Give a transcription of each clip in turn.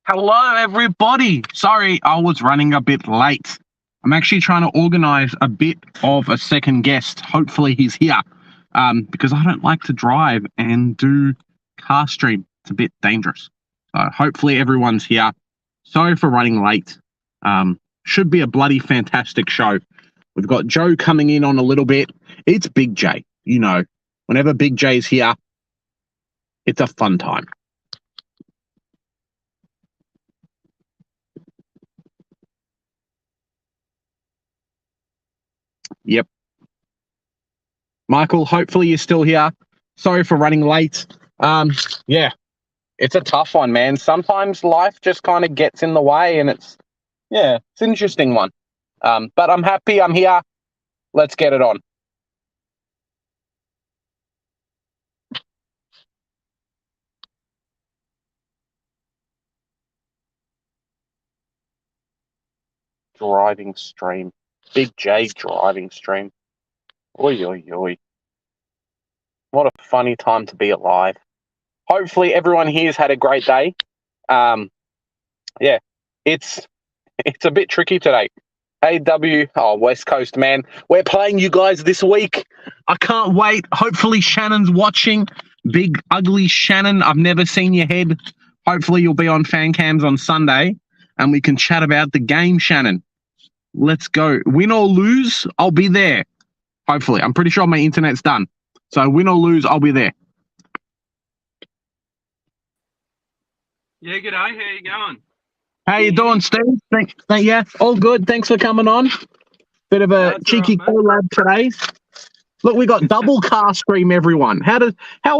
Hello, everybody. Sorry, I was running a bit late. I'm actually trying to organize a bit of a second guest. Hopefully he's here because I don't like to drive and do car stream. It's a bit dangerous. So hopefully everyone's here. Sorry for running late. Should be a bloody fantastic show. We've got Joe coming in on a little bit. It's Big J. You know, whenever Big J's here, it's a fun time. Yep. Michael, hopefully you're still here. Sorry for running late. Yeah, it's a tough one, man. Sometimes life just kind of gets in the way and it's an interesting one. But I'm happy I'm here. Let's get it on. Driving stream. Big J driving stream. Oi, oi, oi. What a funny time to be alive. Hopefully everyone here's had a great day. Yeah, it's a bit tricky today. AW, West Coast, man. We're playing you guys this week. I can't wait. Hopefully Shannon's watching. Big, ugly Shannon. I've never seen your head. Hopefully you'll be on fan cams on Sunday and we can chat about the game, Shannon. Let's go. Win or lose, I'll be there. Hopefully. I'm pretty sure my internet's done. So win or lose, I'll be there. Yeah, g'day. How you going? How you doing, Steve? Yeah, all good. Thanks for coming on. Bit of a cheeky collab today. Look, we got double car stream, everyone. How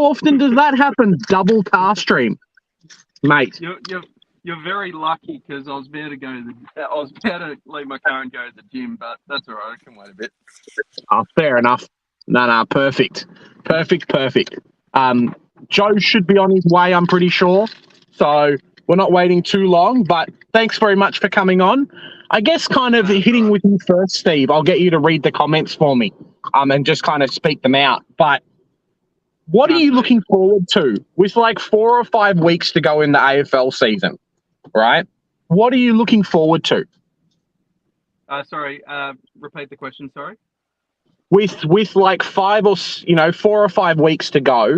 often does that happen? Double car stream, mate. You're very lucky because I was about to leave my car and go to the gym, but that's all right. I can wait a bit. Oh, fair enough. No, perfect. Joe should be on his way, I'm pretty sure. So we're not waiting too long, but thanks very much for coming on. I guess kind of hitting with you first, Steve. I'll get you to read the comments for me and just kind of speak them out. But what are you looking forward to with like 4 or 5 weeks to go in the AFL season, right? What are you looking forward to? Sorry, repeat the question, sorry. With like 4 or 5 weeks to go,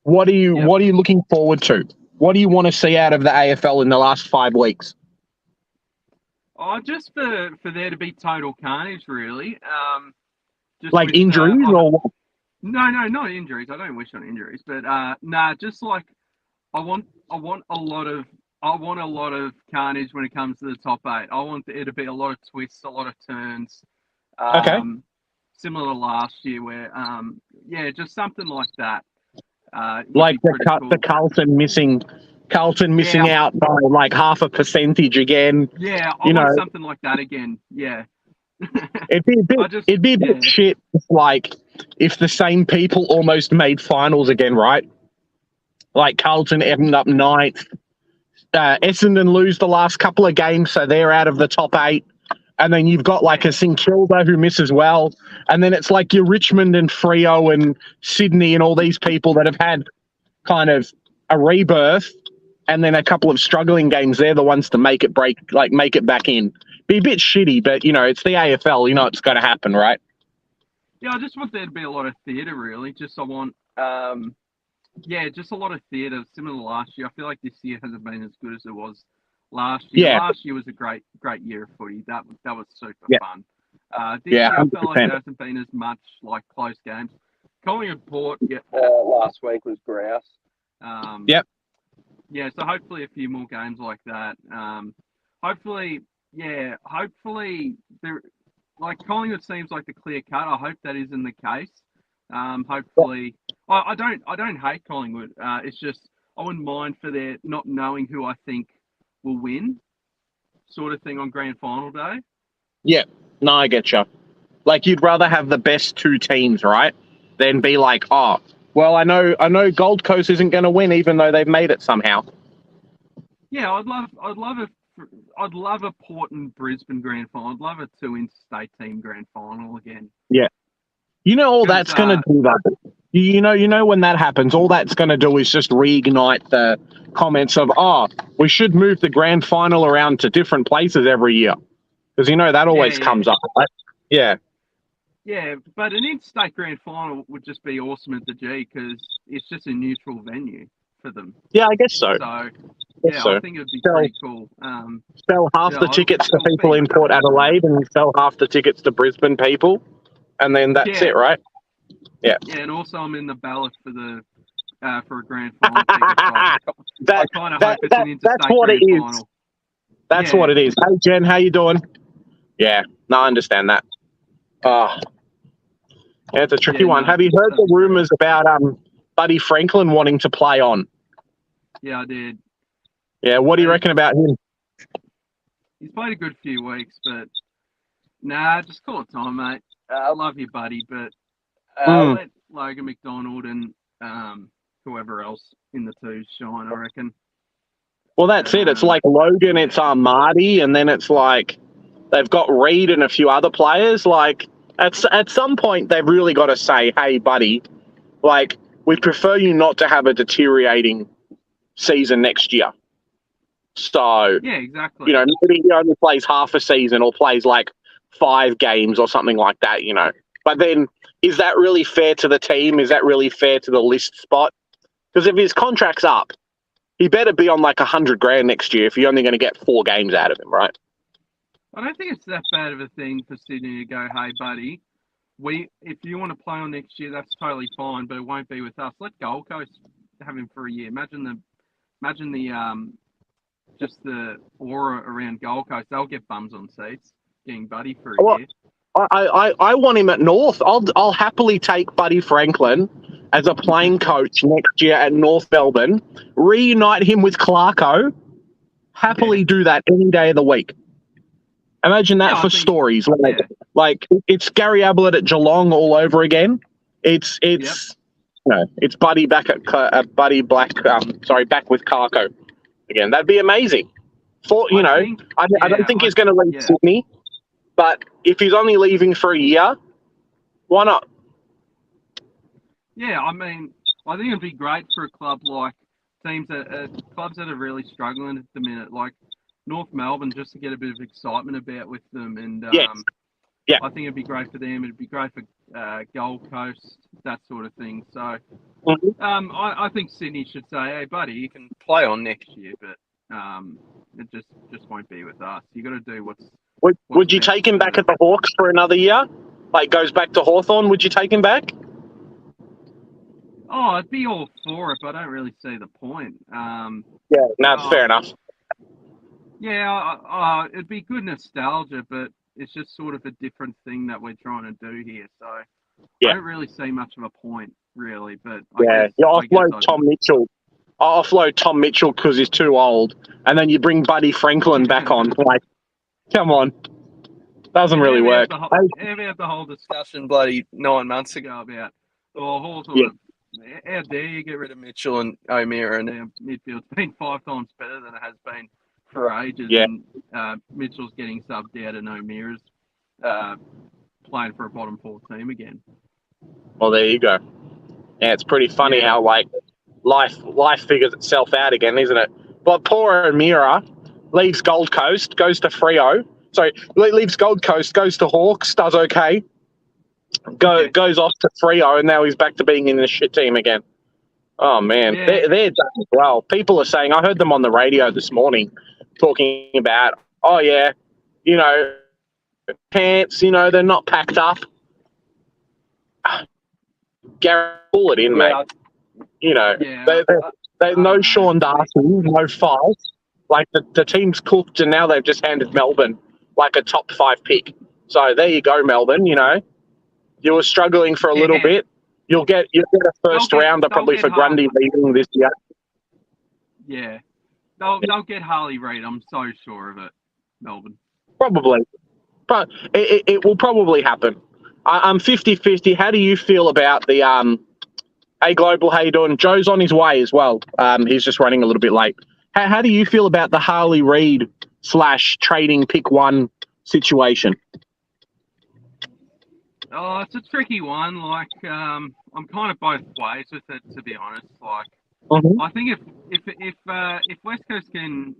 what are you looking forward to? What do you want to see out of the AFL in the last 5 weeks? Oh, just for there to be total carnage, really. Just like with, injuries or what? No, not injuries. I don't wish on injuries, but just like I want a lot of carnage when it comes to the top 8. I want there to be a lot of twists, a lot of turns. Okay. Similar to last year, where just something like that. Like the Carlton missing out by like half a percentage again. Yeah, I want something like that again. Yeah. It'd be a bit shit if the same people almost made finals again, right? Like Carlton ended up 9th. Essendon lose the last couple of games, so they're out of the top 8. And then you've got like a St Kilda who miss as well. And then it's like your Richmond and Freo and Sydney and all these people that have had kind of a rebirth. And then a couple of struggling games, they're the ones to make it back in. Be a bit shitty, but, it's the AFL. It's going to happen, right? Yeah, I just want there to be a lot of theatre, really. Just I want, just a lot of theatre, similar to last year. I feel like this year hasn't been as good as it was last year. Yeah. Last year was a great year of footy. That was super fun. This year I felt like there hasn't been as much like close games. Collingwood Port last week was grouse. Yep. Yeah, so hopefully a few more games like that. Hopefully there, like Collingwood seems like the clear cut. I hope that isn't the case. Hopefully, I don't hate Collingwood. It's just I wouldn't mind for their not knowing who I think will win, sort of thing on grand final day. Yeah, no, I get you. Like you'd rather have the best 2 teams, right? Than be like, oh, well, I know Gold Coast isn't going to win, even though they've made it somehow. Yeah, I'd love a Port and Brisbane grand final. I'd love a 2 interstate team grand final again. Yeah, all that's going to do that. You know when that happens, all that's going to do is just reignite the comments of, we should move the grand final around to different places every year. Because, that always comes up, right? Yeah. Yeah, but an interstate grand final would just be awesome at the G because it's just a neutral venue for them. Yeah, I guess so. So, I think it would be pretty cool. Sell half the tickets to people in Port Adelaide and sell half the tickets to Brisbane people, and then that's it, right? Yeah. Yeah, and also I'm in the ballot for the for a grand final ticket. So I kind of hope it's an interstate grand final. That's what it is. Hey, Jen, how you doing? Yeah, no, I understand that. Yeah, it's a tricky one. Have you heard the rumours about Buddy Franklin wanting to play on? Yeah, I did. Yeah, what do you reckon about him? He's played a good few weeks, but just call it time, mate. I love you, Buddy, but let Logan McDonald and whoever else in the twos shine, I reckon. Well, that's it. It's like Logan, it's Marty, and then it's like they've got Reed and a few other players. Like, at some point, they've really got to say, hey, buddy, like, we prefer you not to have a deteriorating season next year. So, yeah, exactly. Maybe he only plays half a season or plays like 5 games or something like that, But then, is that really fair to the team? Is that really fair to the list spot? Because if his contract's up, he better be on like $100,000 next year if you're only going to get 4 games out of him, right? I don't think it's that bad of a thing for Sydney to go, hey, buddy, if you want to play on next year, that's totally fine, but it won't be with us. Let Gold Coast have him for a year. Imagine the just the aura around Gold Coast. They'll get bums on seats getting Buddy for a year. I want him at North. I'll happily take Buddy Franklin as a playing coach next year at North Melbourne. Reunite him with Clarko. Happily do that any day of the week. Imagine that for stories. Like it's Gary Ablett at Geelong all over again. It's Buddy back at Buddy Black. Back with Clarko again. That'd be amazing. I don't think he's going to leave Sydney, but if he's only leaving for a year, why not? Yeah, I mean, I think it'd be great for a club like clubs that are really struggling at the minute, like North Melbourne, just to get a bit of excitement about with them. And I think it'd be great for them. It'd be great for Gold Coast, that sort of thing. So I think Sydney should say, hey, buddy, you can play on next year, but it just won't be with us. You got to do what's Would you take him back at the Hawks for another year? Like goes back to Hawthorn, would you take him back? Oh, I'd be all for it, but I don't really see the point. Fair enough. Yeah, it'd be good nostalgia, but it's just sort of a different thing that we're trying to do here. So I don't really see much of a point, really. But I'll offload Tom Mitchell. I'll offload Tom Mitchell because he's too old, and then you bring Buddy Franklin back on. Like, come on, doesn't really work. How about the whole discussion, bloody 9 months ago about Hawthorn? How dare you get rid of Mitchell and O'Meara, and our midfield's been 5 times better than it has been for ages. Yeah. And Mitchell's getting subbed out and O'Meara's playing for a bottom 4 team again. Well, there you go. Yeah, it's pretty funny how like life figures itself out again, isn't it? But poor O'Meara leaves Gold Coast, goes to Freo. Sorry, leaves Gold Coast, goes to Hawks, does okay. Goes off to Freo, and now he's back to being in the shit team again. Oh, man. They're done as well. People are saying, I heard them on the radio this morning talking about, pants, they're not packed up. Gary, pull it in, mate. No Sean Darcy, no Five. Like, the team's cooked, and now they've just handed Melbourne, like, a top 5 pick. So there you go, Melbourne, You were struggling for a little bit. You'll get a first rounder probably for Grundy leaving this year. Yeah. They'll get Harley Reid. I'm so sure of it, Melbourne. Probably. But it will probably happen. I'm 50-50. How do you feel about the Hey Global, how you doing? Joe's on his way as well. He's just running a little bit late. How do you feel about the Harley Reid / trading pick 1 situation? Oh, it's a tricky one. Like, I'm kind of both ways with it, to be honest. Like, I think if West Coast can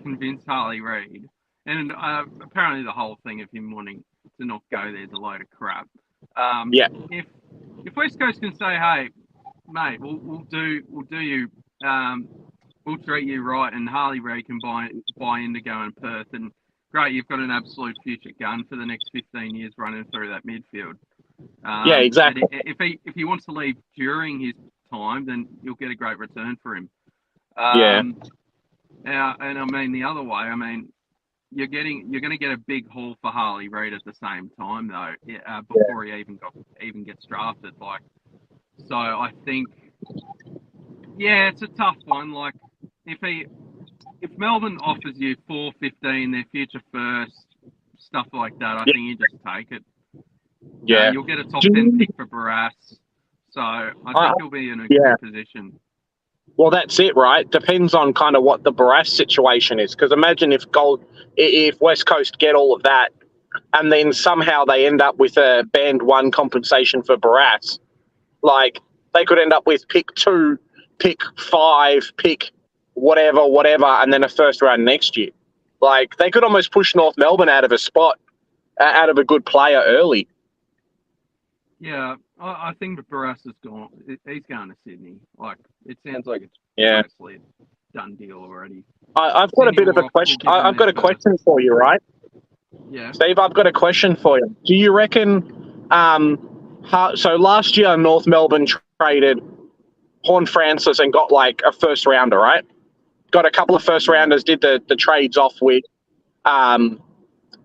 convince Harley Reid, and apparently the whole thing of him wanting to not go there is a load of crap. If West Coast can say, hey, mate, we'll treat you right, and Harley Reid can buy into going Perth, and great, you've got an absolute future gun for the next 15 years running through that midfield. Yeah, exactly. If he wants to leave during his time, then you'll get a great return for him. And I mean the other way, I mean you're going to get a big haul for Harley Reid at the same time though, before he even gets drafted. Like, so I think, yeah, it's a tough one. Like, if Melbourne offers you 4-15, their future first, stuff like that, I think you just take it. Yeah, you'll get a top 10 pick for Barras. So I think you'll be in a good position. Well, that's it, right? Depends on kind of what the Barras situation is. Because imagine if West Coast get all of that, and then somehow they end up with a band 1 compensation for Barras, like they could end up with pick 2, pick 5, pick whatever, and then a first round next year. Like they could almost push North Melbourne out of a spot, out of a good player early. Yeah, I think that Barras is gone. He's going to Sydney. Like, it sounds like it's mostly a done deal already. I've got a bit of a question. I've got a question for you, right? Yeah. Steve, I've got a question for you. Do you reckon, so last year North Melbourne traded Horn Francis and got like a first rounder, right? Got a couple of first rounders, did the trades off with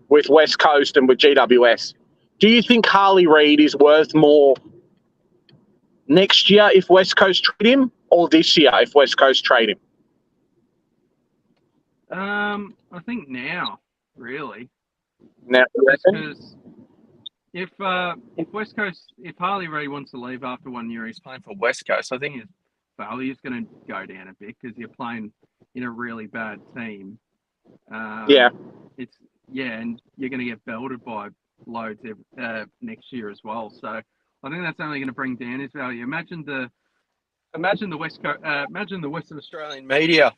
West Coast and with GWS. Do you think Harley Reid is worth more next year if West Coast trade him, or this year if West Coast trade him? I think now, really. Now, because if Harley Reid wants to leave after 1 year, he's playing for West Coast. I think his value is going to go down a bit because you're playing in a really bad team. And you're going to get belted by loads next year as well. So I think that's only going to bring down his value. Imagine the Western Australian media,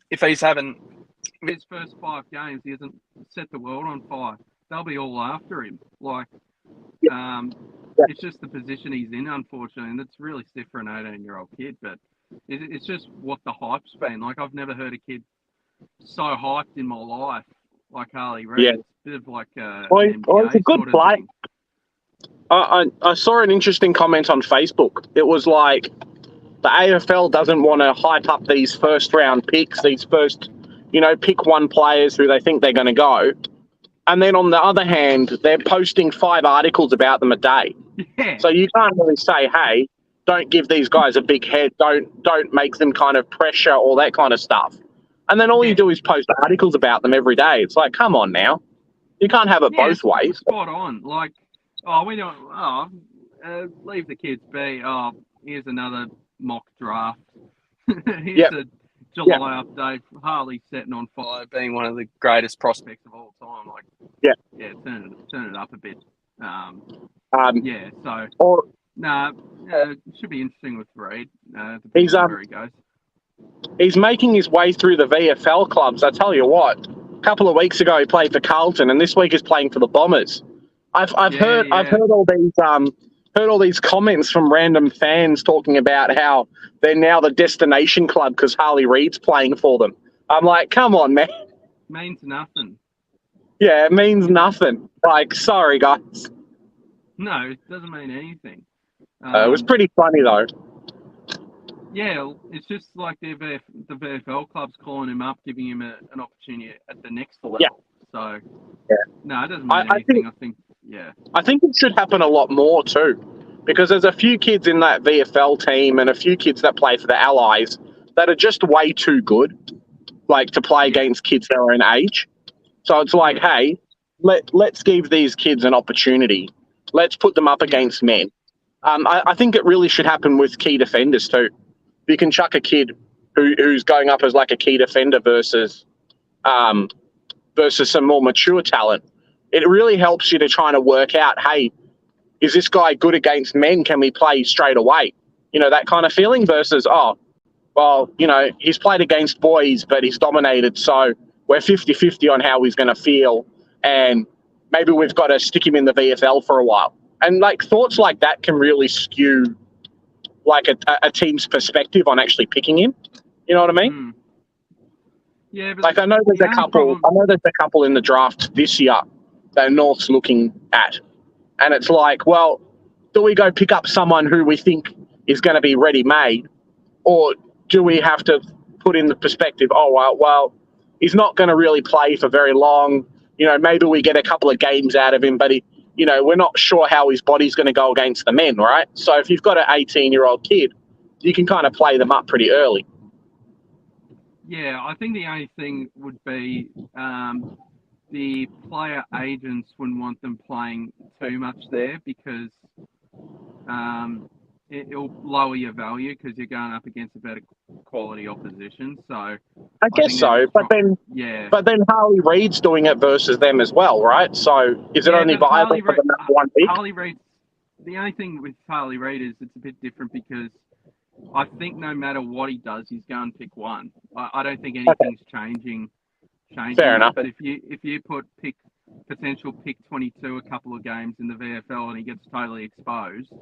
if he's having his first 5 games, he hasn't set the world on fire. They'll be all after him. Like, it's just the position he's in, unfortunately, and it's really stiff for an 18-year-old kid. But it's just what the hype's been. Like, I've never heard a kid so hyped in my life like Harley Reid. Yeah. It's a bit of like it's a good play. I saw an interesting comment on Facebook. It was like the AFL doesn't want to hype up these first-round picks, these first, pick 1 players who they think they're going to go. And then on the other hand, they're posting 5 articles about them a day. Yeah. So you can't really say, hey, don't give these guys a big head, don't make them kind of pressure, all that kind of stuff. And then all you do is post articles about them every day. It's like, come on now. You can't have it both ways. Spot on. Like, leave the kids be. Oh, here's another mock draft. Here's a July update. Harley setting on fire, being one of the greatest prospects of all time. Like, turn it up a bit. It should be interesting with Reid. Depends on where he goes. He's making his way through the VFL clubs. I tell you what, a couple of weeks ago he played for Carlton, and this week he's playing for the Bombers. I've heard all these comments from random fans talking about how they're now the destination club because Harley Reid's playing for them. I'm like, come on, man. Means nothing. Yeah, it means nothing. Like, sorry, guys. No, it doesn't mean anything. It was pretty funny, though. Yeah, it's just like the VFL club's calling him up, giving him an opportunity at the next level. Yeah. So, no, it doesn't mean anything. I think it should happen a lot more too, because there's a few kids in that VFL team and a few kids that play for the Allies that are just way too good, like to play against kids their own age. So it's like, hey, let's give these kids an opportunity. Let's put them up against men. I think it really should happen with key defenders too. You can chuck a kid who's going up as like a key defender versus some more mature talent. It really helps you to try to work out, hey, is this guy good against men? Can we play straight away? You know, that kind of feeling versus, oh, well, you know, he's played against boys, but he's dominated. So we're 50-50 on how he's going to feel. And maybe we've got to stick him in the VFL for a while. And like thoughts like that can really skew like a team's perspective on actually picking him. You know what I mean? Mm. Yeah, but like I know there's a couple in the draft this year that North's looking at. And it's like, well, do we go pick up someone who we think is going to be ready-made, or do we have to put in the perspective, oh, well, he's not going to really play for very long. You know, maybe we get a couple of games out of him, but we're not sure how his body's going to go against the men, right? So if you've got an 18-year-old kid, you can kind of play them up pretty early. Yeah, I think the only thing would be the player agents wouldn't want them playing too much there because it'll lower your value because you're going up against a better quality opposition. So I guess so, but then Harley Reid's doing it versus them as well, right? So is it only viable for the number one pick? Harley Reid. The only thing with Harley Reid is it's a bit different because I think no matter what he does, he's going to pick one. I don't think anything's changing. Fair enough. But if you put potential pick 22 a couple of games in the VFL and he gets totally exposed,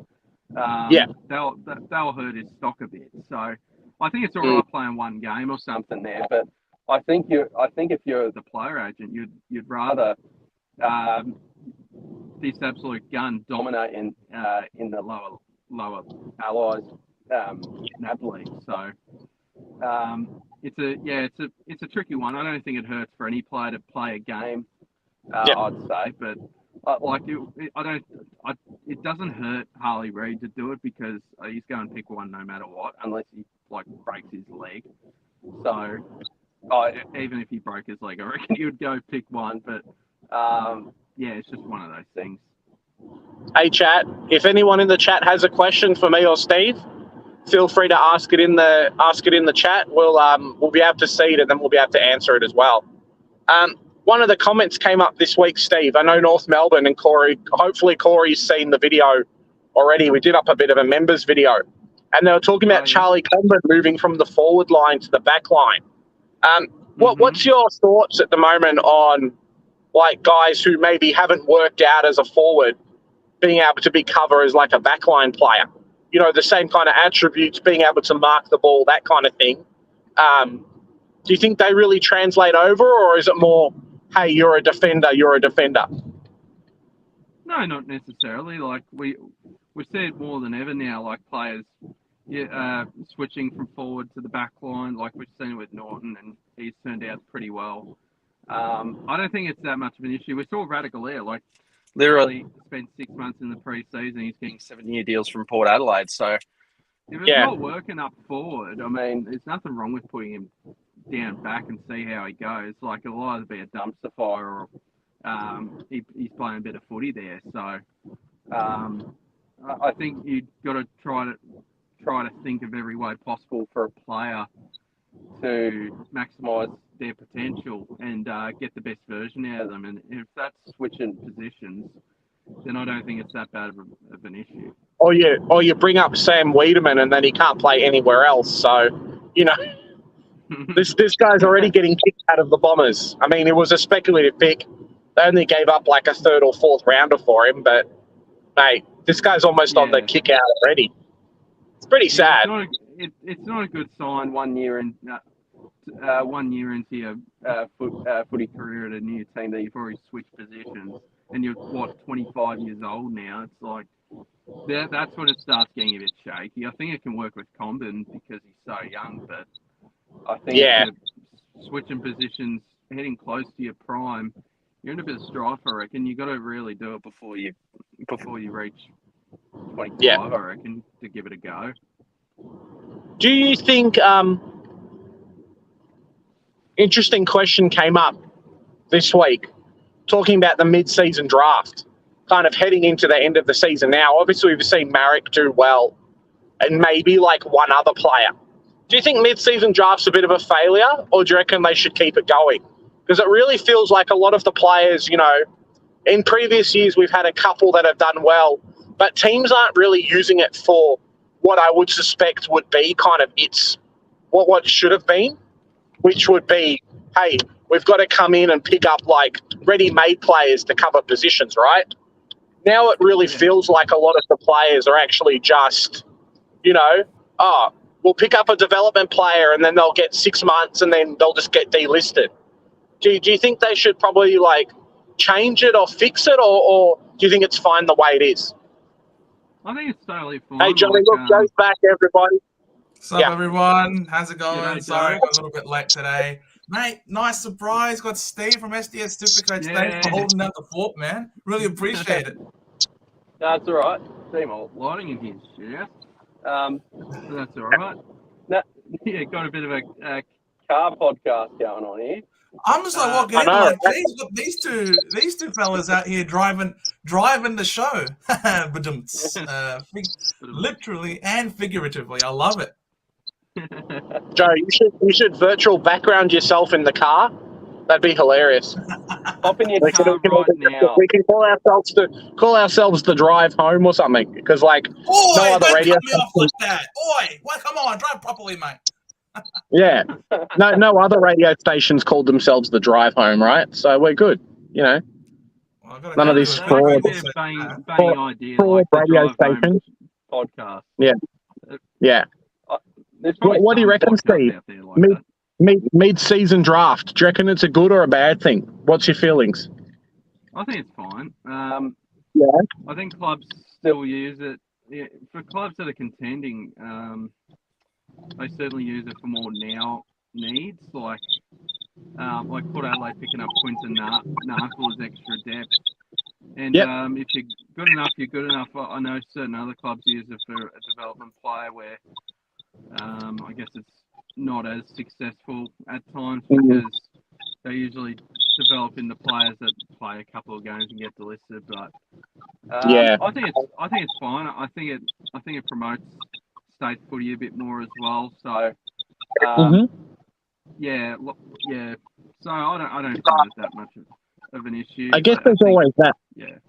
they'll hurt his stock a bit. So I think it's all right playing one game or something there. But I think if you're the player agent, you'd rather this absolute gun dominate in the lower allies NAB league. So it's a tricky one. I don't think it hurts for any player to play a game. I'd say, but it doesn't hurt Harley Reid to do it because he's going to pick one no matter what, unless he breaks his leg. So even if he broke his leg, I reckon he would go pick one. But it's just one of those things. Hey, chat. If anyone in the chat has a question for me or Steve, feel free to ask it in the chat. We'll be able to see it and then we'll be able to answer it as well. One of the comments came up this week, Steve. I know North Melbourne and Corey. Hopefully, Corey's seen the video already. We did up a bit of a members video, and they were talking about Charlie Comben moving from the forward line to the back line. What's your thoughts at the moment on like guys who maybe haven't worked out as a forward being able to be cover as like a backline player? You know, the same kind of attributes, being able to mark the ball, that kind of thing. Do you think they really translate over, or is it more, hey, you're a defender? No, not necessarily. Like we see it more than ever now. Like players, switching from forward to the back line. Like we've seen it with Norton, and he's turned out pretty well. I don't think it's that much of an issue. We saw Radicalair, like literally spent 6 months in the pre-season. He's getting 7-year deals from Port Adelaide. So if it's not working up forward, I mean, there's nothing wrong with putting him down back and see how he goes. Like it'll either be a dumpster fire or he's playing a bit of footy there. So I think you've got to try to think of every way possible for a player to maximise their potential and get the best version out of them. And if that's switching positions, then I don't think it's that bad of an issue. Or you bring up Sam Wiedemann and then he can't play anywhere else. So, this guy's already getting kicked out of the Bombers. I mean, it was a speculative pick. They only gave up like a third or fourth rounder for him, but mate, this guy's almost on the kick out already. It's pretty sad. It's not a good sign 1 year into your footy career at a new team that you've already switched positions and you're 25 years old now. It's like that's when it starts getting a bit shaky. I think it can work with Comben because he's so young, but I think switching positions, heading close to your prime, you're in a bit of strife. I reckon you got to really do it before you reach 25. I reckon, to give it a go. Do you think? Interesting question came up this week, talking about the mid-season draft, kind of heading into the end of the season now. Obviously, we've seen Marek do well, and maybe like one other player. Do you think mid-season draft's a bit of a failure, or do you reckon they should keep it going? Because it really feels like a lot of the players, in previous years we've had a couple that have done well, but teams aren't really using it for what I would suspect would be kind of what it should have been, which would be, hey, we've got to come in and pick up like ready-made players to cover positions, right? Now it really feels like a lot of the players are actually just, we'll pick up a development player and then they'll get 6 months and then they'll just get delisted. Do you think they should probably like change it or fix it, or do you think it's fine the way it is? I think it's totally fine. Hey, Johnny, look, Joe's back, everybody. What's up, everyone? How's it going? G'day, Sorry, Joe. I'm a little bit late today. Mate, nice surprise. Got Steve from SDS Supercoach. Thanks for holding down the fort, man. Really appreciate it. That's all right. See my lighting in here, yeah. That's all right. Got a bit of a car podcast going on here. I'm just like walking in like, geez, look, these two fellas out here driving the show. Literally and figuratively. I love it. Joe, you should virtual background yourself in the car. That'd be hilarious. Hop in your car now. We can call ourselves the drive home or something, because like no other radio. Cut me off like that. Oi, well, come on, drive properly, mate. Yeah, no other radio stations called themselves the drive home, right? So we're good, Well, none of these fraud radio stations. Podcast. Yeah. What do you reckon, Steve? Mid-season draft. Do you reckon it's a good or a bad thing? What's your feelings? I think it's fine. Yeah. I think clubs still use it. Yeah, for clubs that are contending, they certainly use it for more now needs, like Port Adelaide picking up Quinton Narkle as extra depth. And if you're good enough, you're good enough. I know certain other clubs use it for a development player where I guess it's not as successful at times because they usually develop into players that play a couple of games and get delisted. But I think it's fine. I think it promotes state footy a bit more as well. So So I don't think it's that much of an issue. I guess there's always that. Yeah.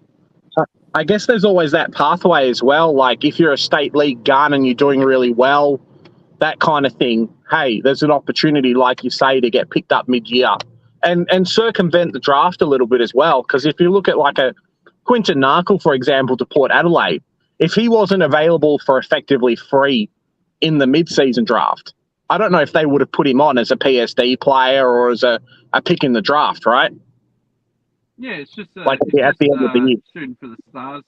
I guess there's always that pathway as well. Like if you're a state league gun and you're doing really well, that kind of thing. Hey, there's an opportunity, like you say, to get picked up mid-year and circumvent the draft a little bit as well. Because if you look at like a Quinton Narkle, for example, to Port Adelaide, if he wasn't available for effectively free in the mid-season draft, I don't know if they would have put him on as a PSD player or as a pick in the draft, right? Yeah, it's just at the end of the year, shooting for the stars,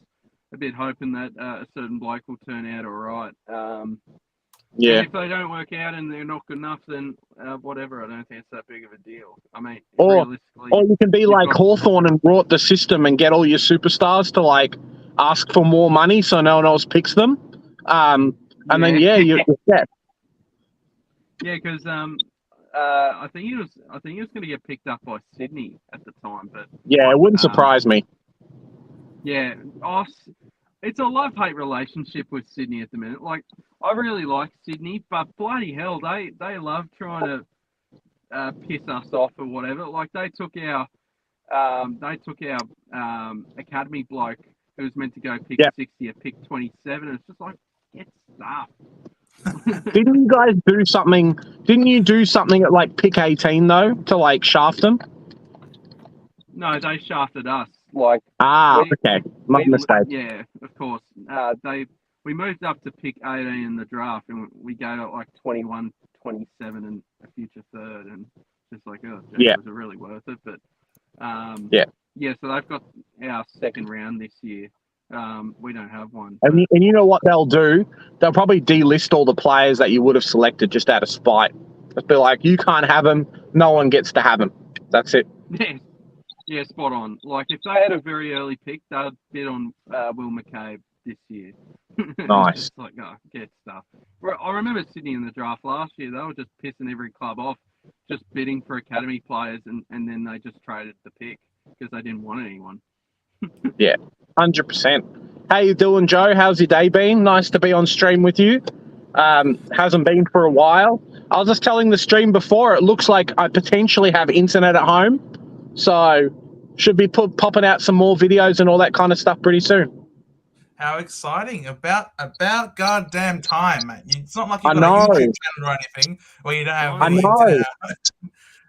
a bit hoping that a certain bloke will turn out all right. Yeah. If they don't work out and they're not good enough, then whatever. I don't think it's that big of a deal. I mean, realistically, or you can be like Hawthorn and rot the system and get all your superstars to like ask for more money so no one else picks them, and then you're set. Yeah, because I think he was going to get picked up by Sydney at the time, but it wouldn't surprise me. Yeah, it's a love-hate relationship with Sydney at the minute. Like, I really like Sydney, but bloody hell, they love trying to piss us off or whatever. Like they took our academy bloke who was meant to go pick 60 at pick 27. It's just like, get stuffed. Didn't you guys do something? Didn't you do something at like pick 18 though to like shaft them? No, they shafted us. Okay, my mistake. Yeah, of course. We moved up to pick 18 in the draft, and we gave out like 21, 27, and a future third, and just like, was it really worth it? But so they've got our second round this year. We don't have one. And you know what they'll do? They'll probably delist all the players that you would have selected just out of spite. Just be like, you can't have them. No one gets to have them. That's it. Yeah, spot on. Like, if they had a very early pick, they'd bid on Will McCabe this year. Nice. Just like, get stuff. I remember Sydney in the draft last year. They were just pissing every club off, just bidding for academy players, and then they just traded the pick because they didn't want anyone. Yeah, 100%. How you doing, Joe? How's your day been? Nice to be on stream with you. Hasn't been for a while. I was just telling the stream before, it looks like I potentially have internet at home. So should be popping out some more videos and all that kind of stuff pretty soon. How exciting! About goddamn time, mate. It's not like I you've got a know. YouTube channel or anything where you don't have I the know. internet.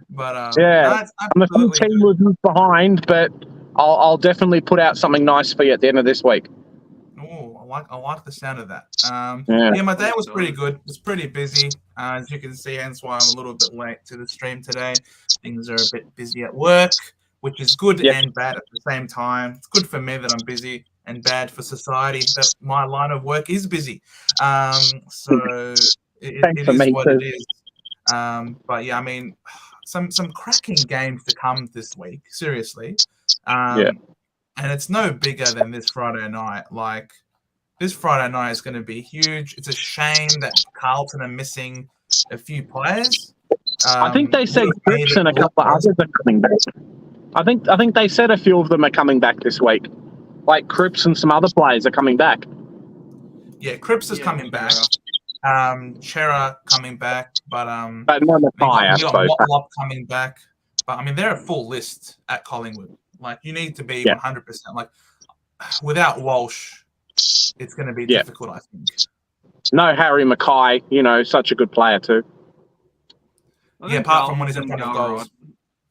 But Yeah, no, it's I'm a few absolutely team was behind, but I'll definitely put out something nice for you at the end of this week. Oh, I like the sound of that. Yeah. Yeah, my day was pretty good. It's pretty busy, as you can see, hence why I'm a little bit late to the stream today. Things are a bit busy at work, which is good Yep. and bad at the same time. It's good for me that I'm busy, and bad for society that my line of work is busy. So it for is me what too. it is. But yeah, I mean, some cracking games to come this week. Seriously. Yeah. And it's no bigger than this Friday night. Like, this Friday night is going to be huge. It's a shame that Carlton are missing a few players. I think they said Cripps and a couple of others are coming back. I think they said a few of them are coming back this week. Like Cripps and some other players are coming back. Yeah, Cripps is coming back. Chera coming back, but no Mackay, I we got suppose. Lop coming back. But I mean, they're a full list at Collingwood. Like, you need to be 100%. Like, without Walsh, it's going to be difficult, I think. No Harry Mackay, such a good player too. Yeah, apart from when he's in front of goals.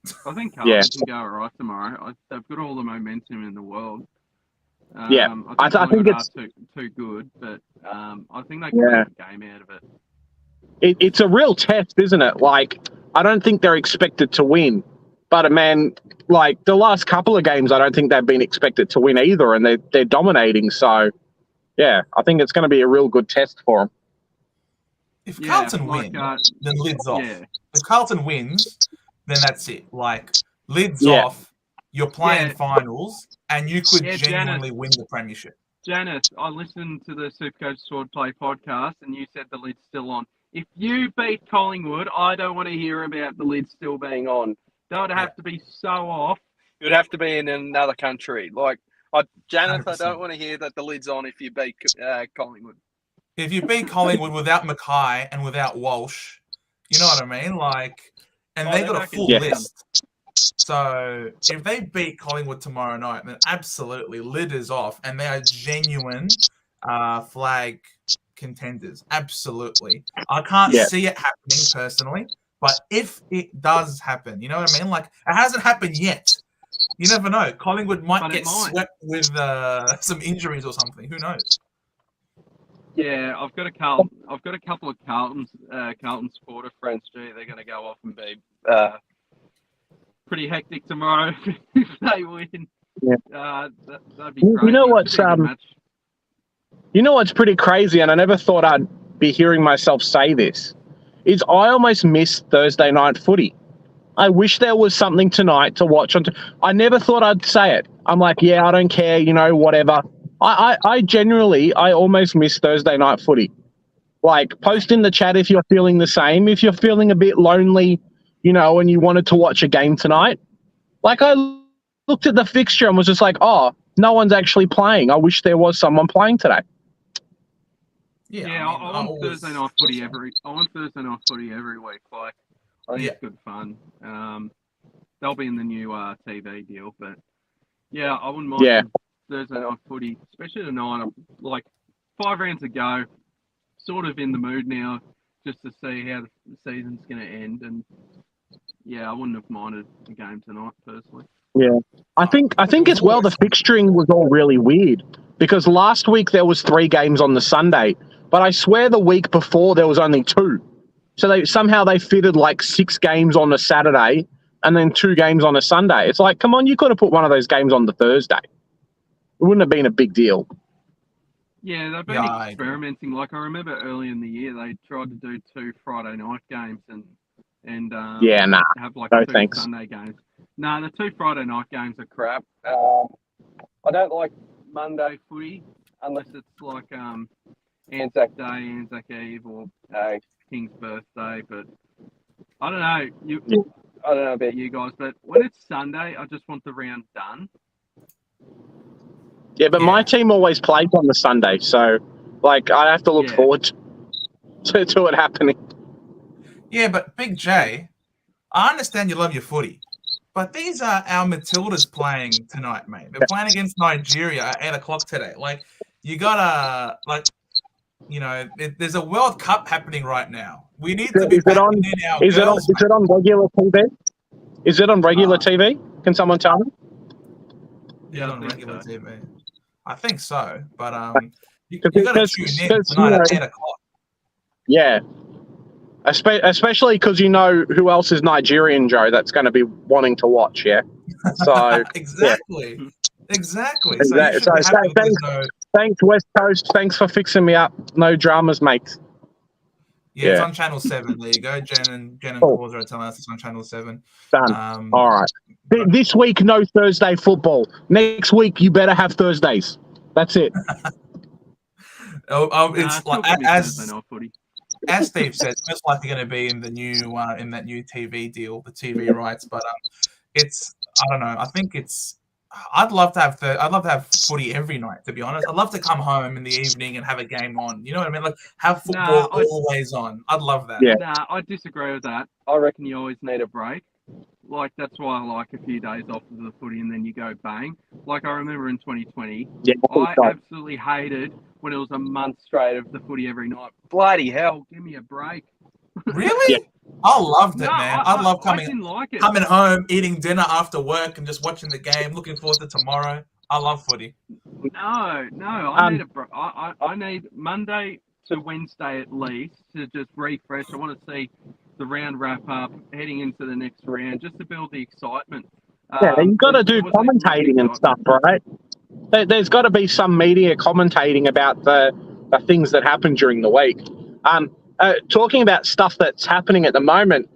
Right. I think Carlton can go all right tomorrow. They've got all the momentum in the world. I think it's too good, but I think they can make a game out of it. It's a real test, isn't it? Like, I don't think they're expected to win, but man, like the last couple of games, I don't think they've been expected to win either, and they're dominating. So, yeah, I think it's going to be a real good test for them. If Carlton win, then lids off. Yeah. If Carlton wins, then that's it. Like, lids off, you're playing finals, and you could genuinely win the premiership. Janice, I listened to the Supercoach Swordplay podcast, and you said the lid's still on. If you beat Collingwood, I don't want to hear about the lid still being on. That would have to be so off. It would have to be in another country. Like, Janice, 100%. I don't want to hear that the lid's on if you beat Collingwood. If you beat Collingwood without Mackay and without Walsh, you know what I mean? Like, and they got a full list. So if they beat Collingwood tomorrow night, then absolutely lid is off, and they are genuine flag contenders. Absolutely. I can't see it happening personally, but if it does happen, you know what I mean? Like, it hasn't happened yet. You never know. Collingwood might get swept with some injuries or something. Who knows? Yeah, I've got a couple of Carlton supporter friends. Gee, they're going to go off and be pretty hectic tomorrow if they win. Yeah. That'd be great. You know what's pretty crazy, and I never thought I'd be hearing myself say this, is I almost miss Thursday night footy. I wish there was something tonight to watch. I never thought I'd say it. I'm like, yeah, I don't care, whatever. I genuinely almost miss Thursday night footy. Like, post in the chat if you're feeling the same. If you're feeling a bit lonely, and you wanted to watch a game tonight. Like, I looked at the fixture and was just like, oh, no one's actually playing. I wish there was someone playing today. Yeah, I want Thursday night footy every week. Like, I think it's good fun. They'll be in the new TV deal, but yeah, I wouldn't mind Thursday night footy, especially tonight. I'm like 5 rounds to go, sort of in the mood now, just to see how the season's going to end. And yeah, I wouldn't have minded the game tonight personally. Yeah, I think as well the fixturing was all really weird because last week there was 3 games on the Sunday, but I swear the week before there was only 2. So they fitted like 6 games on a Saturday and then 2 games on a Sunday. It's like, come on, you could have put one of those games on the Thursday. It wouldn't have been a big deal. Yeah, they've been experimenting. Like, I remember early in the year they tried to do 2 Friday night games and have like 2 Sunday games. No, the 2 Friday night games are crap. I don't like Monday footy unless it's like Anzac Day, Anzac Eve, or King's birthday. But I don't know. I don't know about you guys, but when it's Sunday, I just want the round done. Yeah, but my team always plays on the Sunday, so like I have to look forward to it happening. Yeah, but Big J, I understand you love your footy, but these are our Matildas playing tonight, mate. They're playing against Nigeria at 8 o'clock today. Like, you gotta there's a World Cup happening right now. We need to be Is it on? Is it on regular TV? Is it on regular TV? Can someone tell me? Yeah, on regular TV. I think so, but you gotta tune in tonight at 8 o'clock. Yeah. Especially because you know who else is Nigerian, Joe, that's going to be wanting to watch, yeah? So Exactly. Yeah. Exactly. So you should be happy thanks, West Coast. Thanks for fixing me up. No dramas, mate. Yeah, it's on Channel 7. There you go. Jen and Causer are telling us it's on Channel 7. Done. All right. This week, no Thursday football. Next week, you better have Thursdays. That's it. It's like as Steve said, it's most likely going to be in the new in that new TV deal, the TV rights. But I don't know. I think I'd love to have footy every night. To be honest, I'd love to come home in the evening and have a game on. You know what I mean? Like have football always on. I'd love that. Yeah. Nah, I disagree with that. I reckon you always need a break. Like that's why I like a few days off of the footy and then you go bang. Like I remember in 2020, I absolutely hated when it was a month straight of the footy every night. Bloody hell, give me a break. Really? Yeah. I loved it, man. I love coming home, eating dinner after work, and just watching the game. Looking forward to tomorrow. I love footy. No. I need I need Monday to Wednesday at least to just refresh. I want to see the round wrap up, heading into the next round, just to build the excitement. Yeah, you've got to do commentating and stuff, right? There's got to be some media commentating about the things that happen during the week. Talking about stuff that's happening at the moment,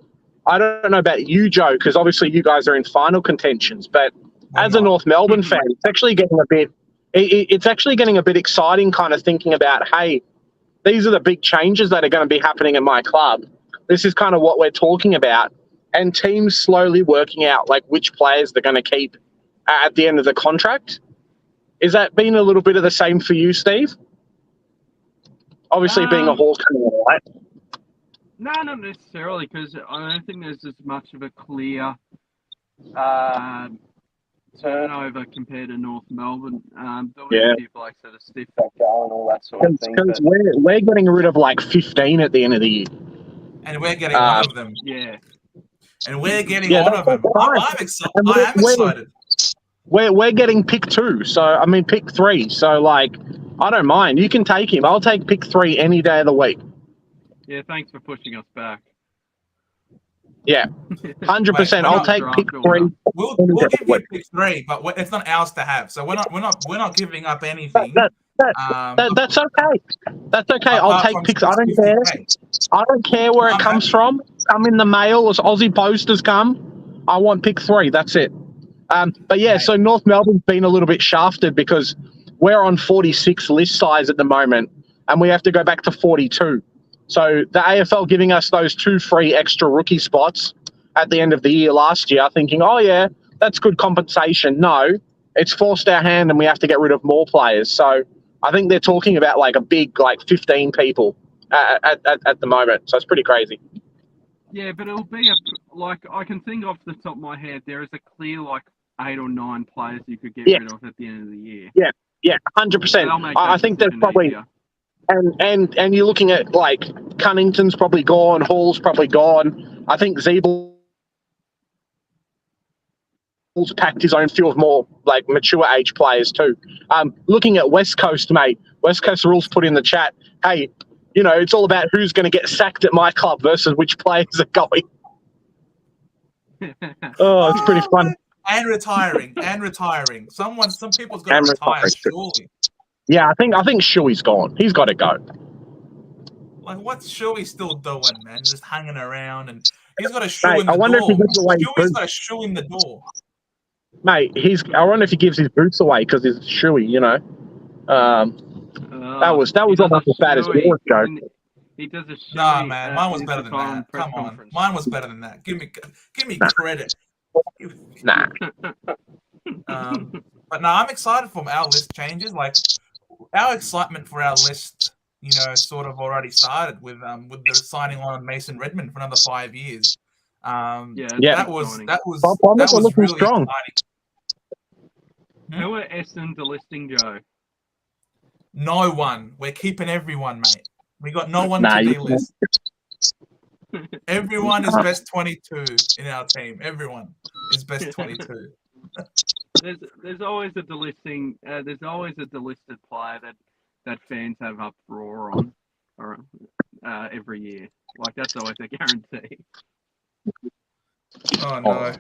I don't know about you, Joe, because obviously you guys are in final contentions, but as a North Melbourne fan, it's actually getting a bit exciting kind of thinking about, hey, these are the big changes that are going to be happening in my club. This is kind of what we're talking about. And teams slowly working out like which players they're going to keep at the end of the contract. Is that been a little bit of the same for you, Steve? Obviously being a Hawk, right? No, not necessarily, because I don't think there's as much of a clear turnover compared to North Melbourne. There'll be blokes that are stiff back going and all that sort of thing. Because we're getting rid of like 15 at the end of the year. And we're getting one of them. Yeah. And we're getting one of them. I'm excited. I am excited. We're getting pick 2. So, I mean, pick 3. So, like, I don't mind. You can take him. I'll take pick 3 any day of the week. Yeah, thanks for pushing us back. Yeah, 100%. I'll take pick 3. We'll give you pick 3, but it's not ours to have. So we're not giving up anything. That's okay. That's okay. I'll take picks. I don't care. I don't care where it comes from. Come in the mail as Aussie posters come. I want pick 3. That's it. But yeah, so North Melbourne's been a little bit shafted because we're on 46 list size at the moment, and we have to go back to 42. So the AFL giving us those 2 free extra rookie spots at the end of the year last year, thinking, oh yeah, that's good compensation. No, it's forced our hand and we have to get rid of more players. So I think they're talking about like a big, like 15 people at the moment. So it's pretty crazy. Yeah, but it'll be I can think off the top of my head, there is a clear 8 or 9 players you could get rid of at the end of the year. Yeah, 100%. I think there's probably... easier. And you're looking at Cunnington's probably gone, Hall's probably gone. I think Zeebel's packed his own few of more mature age players too. Looking at West Coast, mate. West Coast Rules put in the chat, hey, it's all about who's going to get sacked at my club versus which players are going. Oh, it's pretty fun. And retiring. Some people's got to retire surely. Yeah, I think Shuey's gone. He's got to go. What's Shuey still doing, man? Just hanging around, and he's got a shoe in the door. I wonder if he gives away Shuey's got a shoe in the door. Mate, I wonder if he gives his boots away because he's Shuey, that was almost as bad as yours, Joe. He does a shoe. Nah, man, mine was better than that. Come on, mine was better than that. Give me credit. Nah. But no, I'm excited for our list changes. Our excitement for our list, sort of already started with the signing on of Mason Redmond for another 5 years. That was really strong. exciting. Who are Essendon delisting, Joe? No one. We're keeping everyone, mate. We got no one Nah, to you- delist. Everyone is best 22 in our team. Everyone is best 22. There's always a delisting. There's always a delisted player that fans have uproar on, or every year. Like that's always a guarantee. Oh no,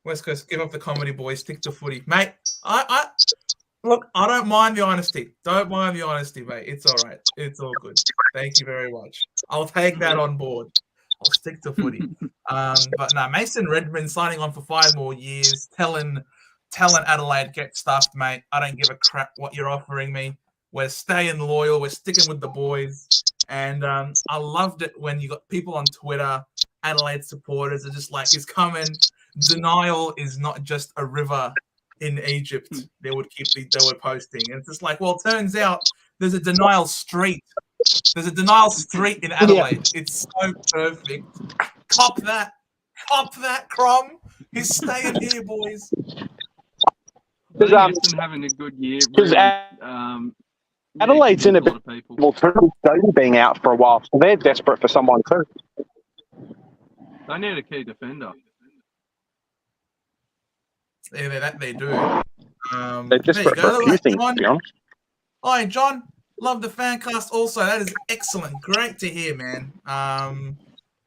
West Coast, give up the comedy, boys. Stick to footy, mate. I look. I don't mind the honesty. Don't mind the honesty, mate. It's all right. It's all good. Thank you very much. I'll take that on board. I'll stick to footy. But no, Mason Redmond signing on for 5 more years, telling Adelaide, get stuffed, mate. I don't give a crap what you're offering me. We're staying loyal. We're sticking with the boys. And I loved it when you got people on Twitter, Adelaide supporters are just like, he's coming. Denial is not just a river in Egypt. They would posting. And it's just like, well, it turns out there's a denial street. There's a denial street in Adelaide. Yeah. It's so perfect. Cop that, Crom. He's staying here, boys. Because having a good year. Really, Adelaide's in a bit of people being out for a while, so they're desperate for someone too. They need a key defender. Yeah, that they do. They're desperate for a few things, to be honest. Hi, John. Love the fan cast also. That is excellent. Great to hear, man.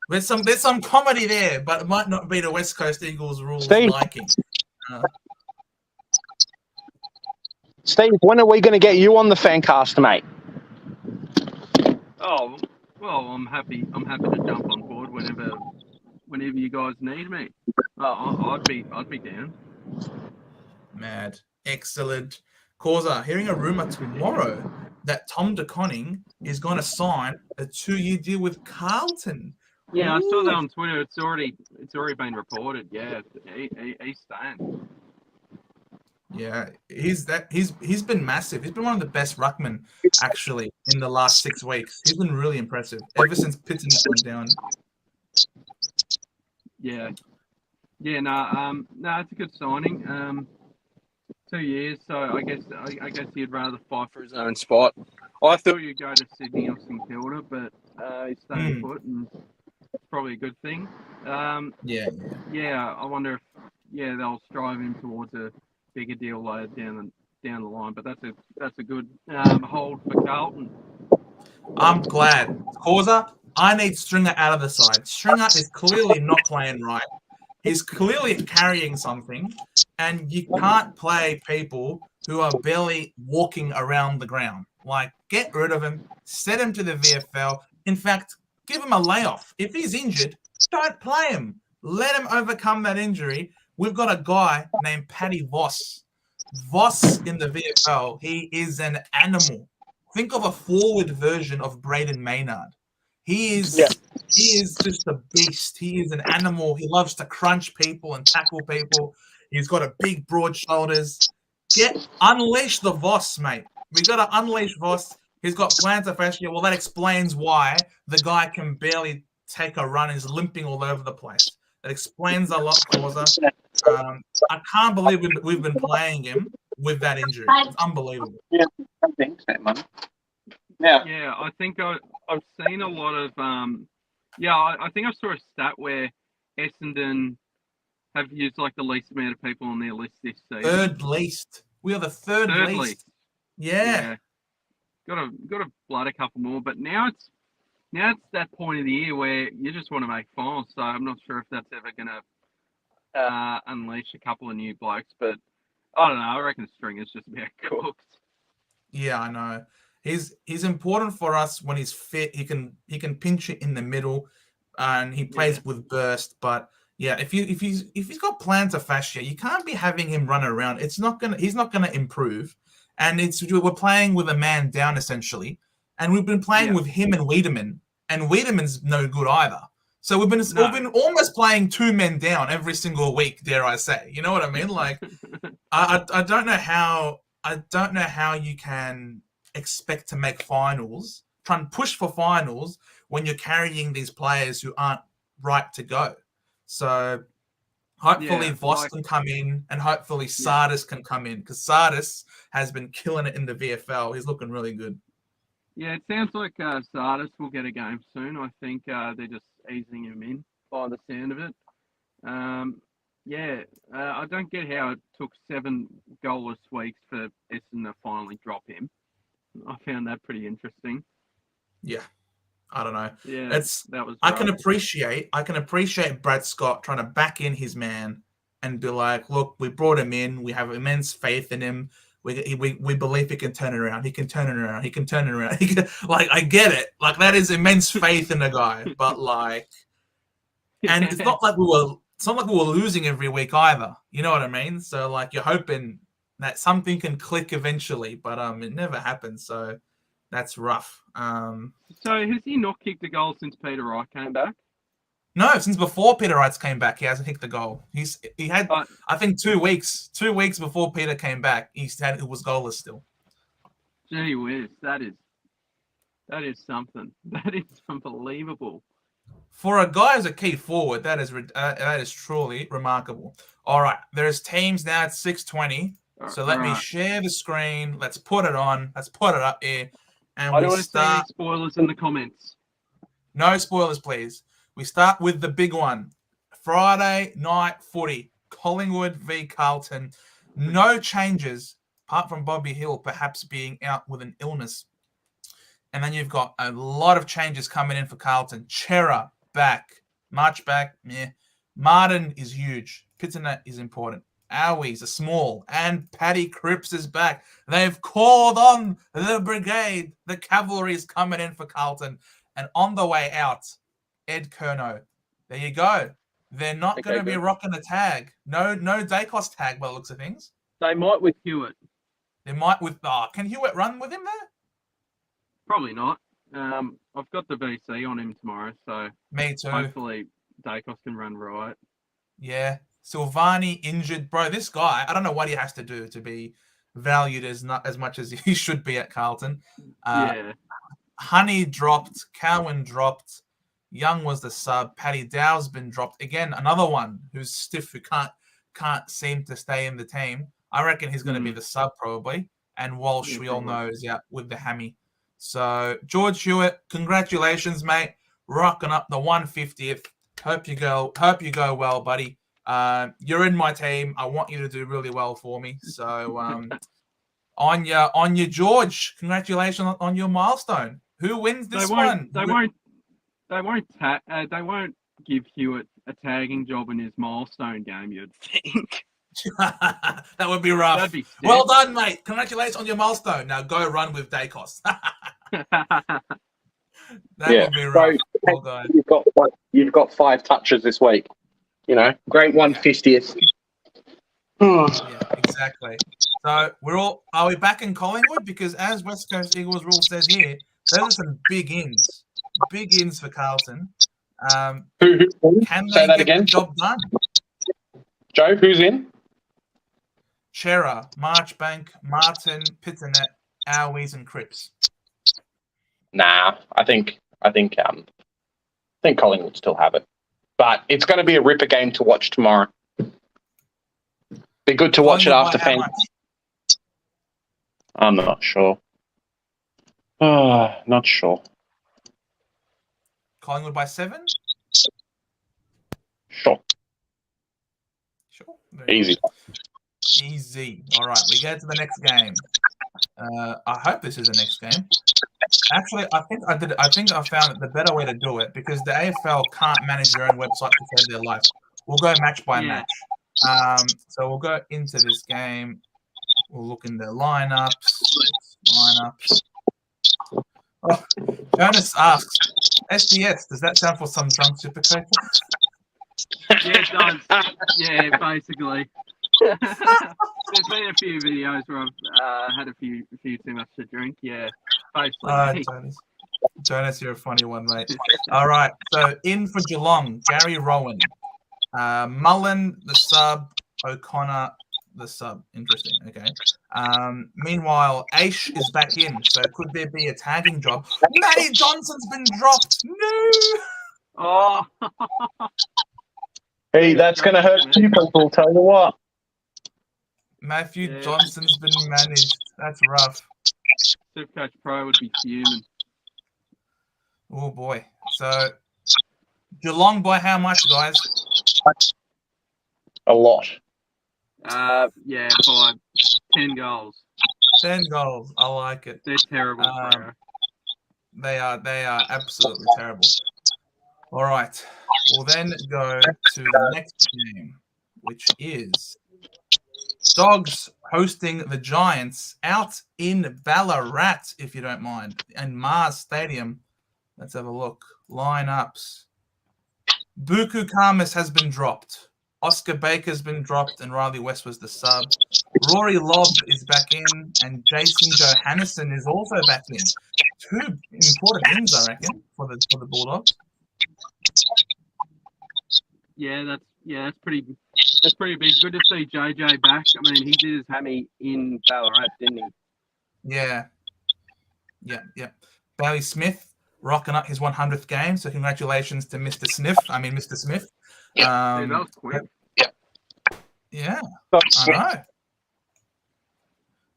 There's some comedy there, but it might not be the West Coast Eagles rules liking. Steve, when are we going to get you on the fan cast, mate? Oh, well, I'm happy to jump on board whenever you guys need me. I'd be down. Mad. Excellent. Causa, hearing a rumor tomorrow that Tom De Koning is going to sign a 2-year deal with Carlton. Yeah, I saw that on Twitter. It's already been reported. Yeah, he's staying. Yeah, he's been massive. He's been one of the best ruckmen actually in the last 6 weeks. He's been really impressive ever since Pitton went down. Yeah, no, it's a good signing. 2 years, so I guess he'd rather fight for his own spot. I thought you'd go to Sydney or St Kilda, but he's staying put, and it's probably a good thing. Yeah. I wonder if they'll strive him towards a bigger deal later down the line. But that's a good hold for Carlton. I'm glad. Causa, I need Stringer out of the side. Stringer is clearly not playing right. He's clearly carrying something, and you can't play people who are barely walking around the ground. Like, get rid of him, set him to the VFL. In fact, give him a layoff. If he's injured, don't play him. Let him overcome that injury. We've got a guy named Paddy Voss. Voss in the VFL, he is an animal. Think of a forward version of Braden Maynard. He is just a beast. He is an animal. He loves to crunch people and tackle people. He's got a big, broad shoulders. Unleash the Voss, mate. We got to unleash Voss. He's got plantar fascia. Well, that explains why the guy can barely take a run. He's limping all over the place. That explains a lot, Causa. I can't believe we've been playing him with that injury. It's unbelievable. Yeah, I think so, man. Yeah, I think I've seen a lot of I think I saw a stat where Essendon have used like the least amount of people on their list this season. Third least. We are the third least. Yeah. Got to blood a couple more, but now it's that point of the year where you just want to make finals. So I'm not sure if that's ever going to unleash a couple of new blokes, but I don't know. I reckon Stringer's just about cooked. Yeah, I know. He's important for us when he's fit. He can pinch it in the middle, and he plays with burst. But yeah, if he's got plantar fascia, you can't be having him run around. He's not gonna improve. And we're playing with a man down essentially, and we've been playing with him and Wiedemann, and Wiedemann's no good either. So we've been almost playing 2 men down every single week. Dare I say? You know what I mean? Like, I don't know how you can expect to make finals, try and push for finals when you're carrying these players who aren't right to go. So Hopefully Voss can come in, and hopefully Sardis can come in, because Sardis has been killing it in the VFL. He's looking really good. Yeah, it sounds like Sardis will get a game soon. I think they're just easing him in by the sound of it. I don't get how it took 7 goalless weeks for Essendon to finally drop him. I found that pretty interesting. Yeah, I don't know. Yeah, that was. I can appreciate Brad Scott trying to back in his man and be like, look, we brought him in. We have immense faith in him. We believe he can turn it around. He can turn it around. He can turn it around. I get it. Like, that is immense faith in the guy. But like, and it's not like we were losing every week either. You know what I mean? So like, you're hoping that something can click eventually, but it never happened. So that's rough. So has he not kicked a goal since Peter Wright came back? No, since before Peter Wright came back, he hasn't kicked the goal. He had I think 2 weeks. 2 weeks before Peter came back, it was goalless still. Gee whiz, that is something. That is unbelievable. For a guy as a key forward, that is truly remarkable. All right, there's teams now at 6:20. So let me share the screen. Let's put it on. Let's put it up here. And I don't want to see any spoilers in the comments. No spoilers, please. We start with the big one. Friday night footy. Collingwood v Carlton. No changes, apart from Bobby Hill perhaps being out with an illness. And then you've got a lot of changes coming in for Carlton. Chera back. March back. Meh. Martin is huge. Pitana is important. Owies are small. And Paddy Cripps is back. They've called on the brigade. The cavalry is coming in for Carlton. And on the way out, Ed Curnow. There you go. They're not going to be rocking a tag. No Dacos tag by the looks of things. They might with Hewitt. They might with... can Hewitt run with him there? Probably not. I've got the VC on him tomorrow, so... Me too. Hopefully Dacos can run right. Yeah. Silvani injured. Bro, this guy, I don't know what he has to do to be valued as much as he should be at Carlton. Honey dropped. Cowan dropped. Young was the sub. Paddy Dow's been dropped. Again, another one who's stiff, who can't seem to stay in the team. I reckon he's going to be the sub probably. And Walsh, we all know, is out with the hammy. So, George Hewitt, congratulations, mate. Rocking up the 150th. Hope you go well, buddy. You're in my team. I want you to do really well for me. So, on your George, congratulations on your milestone. Who wins this one? They won't give Hewitt a tagging job in his milestone game, you'd think. That would be rough. That'd be well done, mate. Congratulations on your milestone. Now go run with Dacos. That would be rough. Well done. You've got 5 touches this week. You know, great 150th. Yeah, exactly. So are we back in Collingwood? Because as West Coast Eagles rule says here, those are some big ins. Big ins for Carlton. Can they get the job done? Joe, who's in? Chera, Marchbank, Martin, Pitternet, Owies, and Cripps. Nah, I think Collingwood still have it, but it's going to be a ripper game to watch tomorrow. Be good to watch it after fans. I'm not sure. Not sure. Collingwood by 7? Sure. Easy. Easy. All right, we get to the next game. I hope this is the next game. Actually, I think I found the better way to do it, because the AFL can't manage their own website to save their life. We'll go match by match. So we'll go into this game. We'll look in the lineups. Oh, Jonas asks, SDS, does that stand for some drunk super coach? Yeah, it does. Yeah, basically. There's been a few videos where I've had a few too much to drink. Yeah, basically. Jonas, you're a funny one, mate. All right, so in for Geelong, Gary Rowan. Mullen, the sub. O'Connor, the sub. Interesting. Okay. Meanwhile, Aish is back in. So could there be a tagging job? Matty Johnson's been dropped. No. Oh. Hey, that's going to hurt people, I'll tell you what. Matthew Johnson's been managed. That's rough. Supercoach Pro would be fuming. Oh, boy. So, Geelong by how much, guys? A lot. By 10 goals. 10 goals. I like it. They're terrible, bro. They are absolutely terrible. All right. We'll then go to the next game, which is Dogs hosting the Giants out in Ballarat, if you don't mind, and Mars Stadium. Let's have a look. Lineups. Buku Karmas has been dropped. Oscar Baker's been dropped, and Riley West was the sub. Rory Lobb is back in, and Jason Johannesson is also back in. Two important ins, I reckon, for the Bulldogs. That's pretty big. Good to see JJ back. I mean, he did his hammy in Ballarat, didn't he? Yeah. Bailey Smith rocking up his 100th game, so congratulations to Mr. Smith. That was quick. Yeah, I know.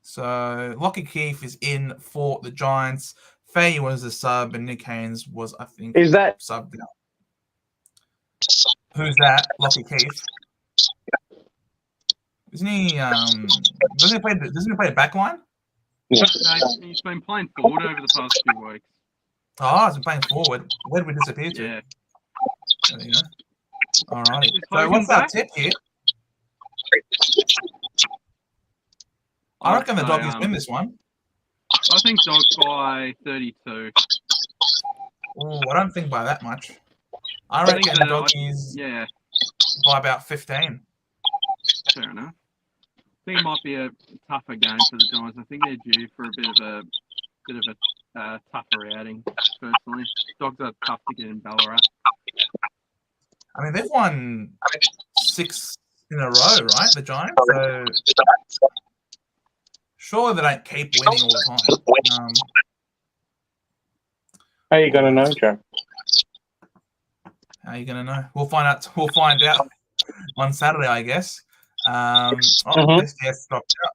So Lockie Keefe is in for the Giants. Faye was the sub, and Nick Haynes was, I think, subbed out. Who's that? Lockie Keefe. Isn't he? Doesn't he play a backline? No, he's been playing forward over the past few weeks. Oh, he's been playing forward. Where did we disappear to? Yeah. There you go. All right. So what's our tip here? I reckon the Doggies win this one. I think Dogs by 32. Oh, I don't think by that much. I reckon the Doggies by about 15. Fair enough. I think it might be a tougher game for the Giants. I think they're due for a bit of a tougher outing. Personally, Dogs are tough to get in Ballarat. I mean, they've won 6 in a row, right? The Giants. So surely they don't keep winning all the time. How are you gonna know, Joe? How are you gonna know? We'll find out. We'll find out on Saturday, I guess. Yes, dropped out.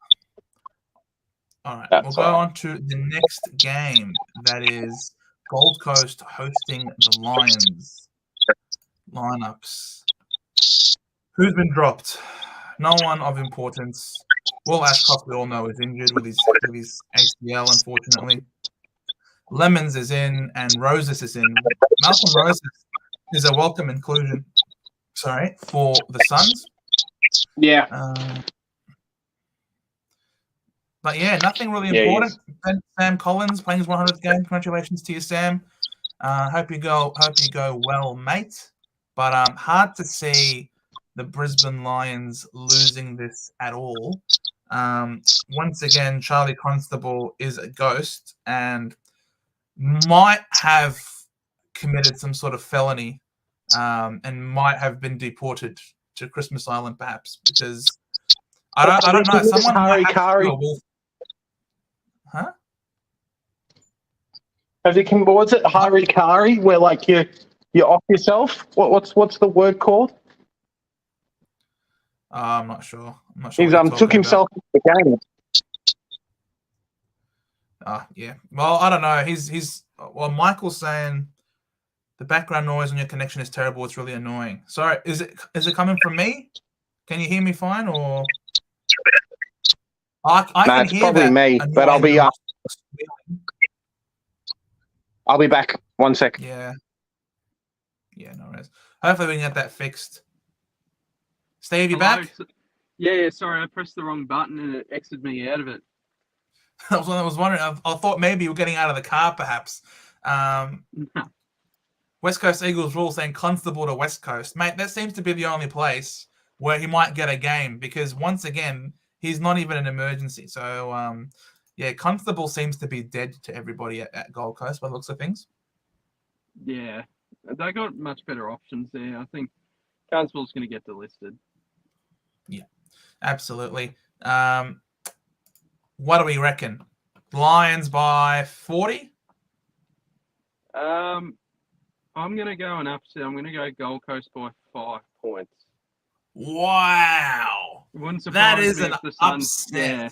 All right, we'll go on to the next game. That is Gold Coast hosting the Lions. Lineups. Who's been dropped? No one of importance. Will Ashcroft, we all know, is injured with his ACL, unfortunately. Lemons is in, and Roses is in. Malcolm Roses is a welcome inclusion. For the Suns. Yeah. But yeah, nothing really important. Sam Collins playing his 100th game. Congratulations to you, Sam. Hope you go well, mate. But hard to see the Brisbane Lions losing this at all. Once again, Charlie Constable is a ghost and might have committed some sort of felony and might have been deported to Christmas Island, perhaps, because I don't know. Someone Harry Kari. Huh? Have you come? What's it, Harry Kari? Where like you're off yourself? What's the word called? I'm not sure. He's took himself to the game. Yeah. Well, I don't know. Well, Michael's saying the background noise on your connection is terrible. It's really annoying. Sorry, is it coming from me? Can you hear me fine, or I can hear probably me, but I'll be back. 1 second. Yeah, no worries. Hopefully we can get that fixed. Steve, you back? Yeah, sorry, I pressed the wrong button and it exited me out of it. I was wondering. I thought maybe you were getting out of the car, perhaps. West Coast Eagles rule saying Constable to West Coast. Mate, that seems to be the only place where he might get a game because, once again, he's not even an emergency. So, Constable seems to be dead to everybody at Gold Coast by the looks of things. Yeah, they got much better options there. I think Constable's going to get delisted. Yeah, absolutely. What do we reckon? Lions by 40? I'm going to go an upset. I'm going to go Gold Coast by 5 points. Wow. It wouldn't That surprise is me an if the Suns. upset. Yeah,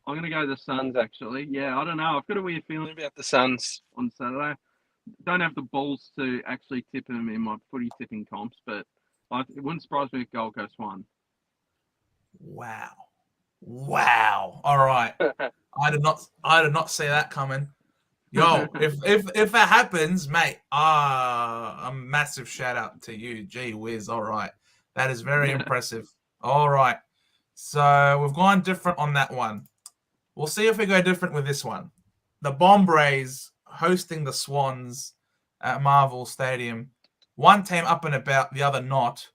I'm gonna go the Suns actually. Yeah, I don't know. I've got a weird feeling about the Suns on Saturday. Don't have the balls to actually tip them in my footy tipping comps, but it wouldn't surprise me if Gold Coast won. Wow. All right. I did not see that coming. Yo, if that happens, mate, a massive shout out to you. Gee whiz. All right. That is very impressive. All right. So we've gone different on that one. We'll see if we go different with this one. The Bombrays hosting the Swans at Marvel Stadium. One team up and about, the other not.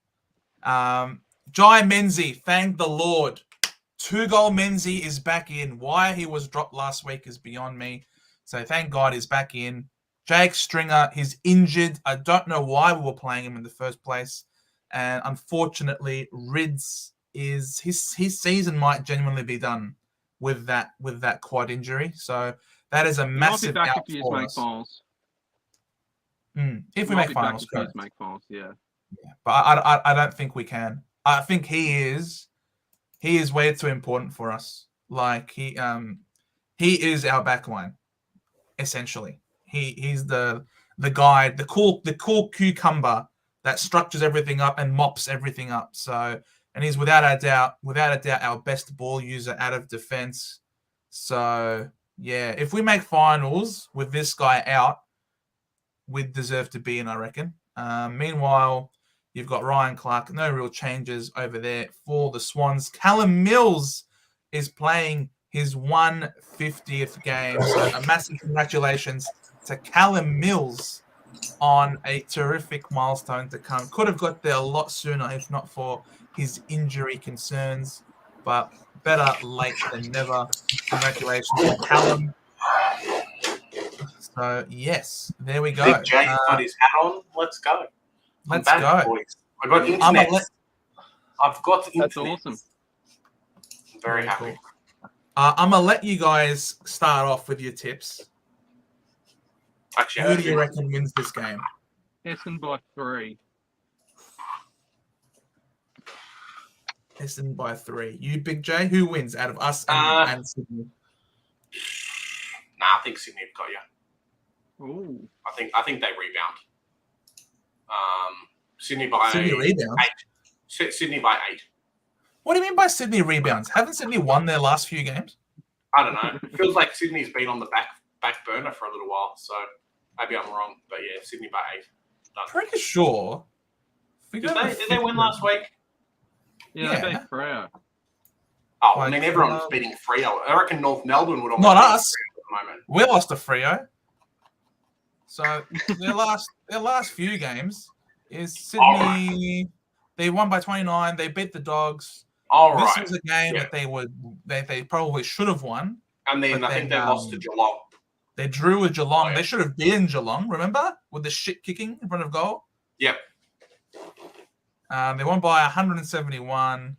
Jai Menzie, thank the Lord. 2-goal Menzie is back in. Why he was dropped last week is beyond me. So thank God he's back in. Jake Stringer, he's injured. I don't know why we were playing him in the first place. And unfortunately, Rids is his season might genuinely be done with that quad injury. So that is a massive out if you make finals. If we make finals, correct. Make finals, yeah. But I don't think we can. I think he is way too important for us. Like he is our backline, essentially. He's the guy, the cool cucumber that structures everything up and mops everything up. So, and he's without a doubt our best ball user out of defense. So yeah, if we make finals with this guy out, we'd deserve to be in, I reckon. Meanwhile, you've got Ryan Clark. No real changes over there for the Swans. Callum Mills is playing his 150th game. So a massive congratulations to Callum Mills on a terrific milestone to come. Could have got there a lot sooner if not for his injury concerns. But better late than never. Congratulations to Callum. So, yes, there we go. Big Jake got his hat on. Let's go. Let's go. Boys. I've got internet. I've got internet. That's awesome. I'm very happy. Cool. I'm going to let you guys start off with your tips. Actually, who do you reckon wins this game? Essendon by 3. Essendon by 3. You, Big J, who wins out of us and Sydney? Nah, I think Sydney have got you. Ooh. I think they rebound. Sydney by rebounds? 8. Sydney by 8. What do you mean by Sydney rebounds? Haven't Sydney won their last few games? I don't know. It feels like Sydney's been on the back burner for a little while, so maybe I'm wrong. But yeah, Sydney by 8. Done. Pretty sure. Did they win last week? Yeah, they beat Freo. Oh, I mean, everyone's beating Freo. I reckon North Melbourne would almost not us. At the moment. We lost to Freo. So their last few games is Sydney. Right. They won by 29. They beat the Dogs. This was a game that they probably should have won. And then I think they lost to Geelong. They drew with Geelong. They should have beaten Geelong, remember? With the shit kicking in front of goal. Yep. They won by 171.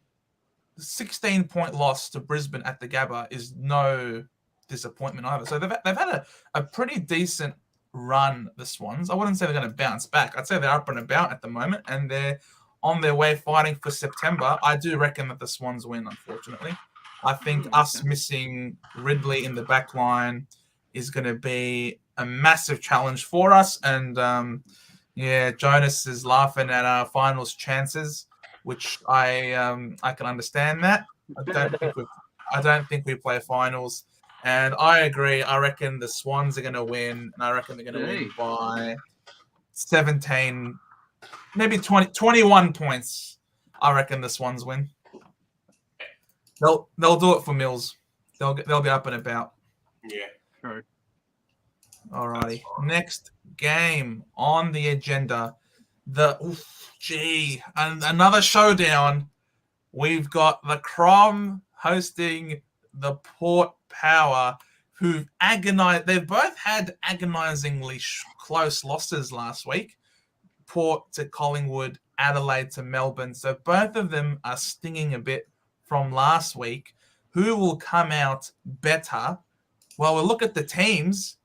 16-point loss to Brisbane at the Gabba is no disappointment either. So they've had a pretty decent run, the Swans. I wouldn't say they're going to bounce back. I'd say they're up and about at the moment, and they're on their way fighting for September. I do reckon that the Swans win, unfortunately. I think us missing Ridley in the back line is going to be a massive challenge for us. And, Jonas is laughing at our finals chances, which I can understand that. I don't think we play finals. And I agree. I reckon the Swans are going to win, and I reckon they're going to win by 17, maybe 20, 21 points. I reckon the Swans win. They'll do it for Mills. They'll be up and about. Yeah, true. Alrighty. Next game on the agenda. Another showdown. We've got the Crom hosting the Port Power, who've agonized. They've both had agonizingly close losses last week. Port to Collingwood, Adelaide to Melbourne. So both of them are stinging a bit from last week. Who will come out better? Well, we'll look at the teams.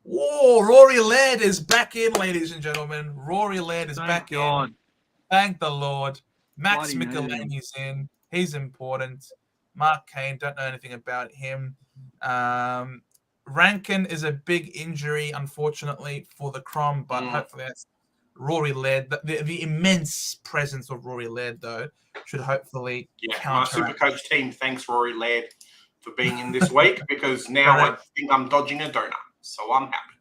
Whoa, Rory Laird is back in, ladies and gentlemen. Rory Laird is back in. Thank the Lord. Max Bloody Michelini's in. He's important. Mark Kane, don't know anything about him. Rankin is a big injury, unfortunately, for the Crom, but hopefully that's Rory Laird. The immense presence of Rory Laird, though, should hopefully counteract. My Supercoach team thanks Rory Laird for being in this week because now I think I'm dodging a donut, so I'm happy.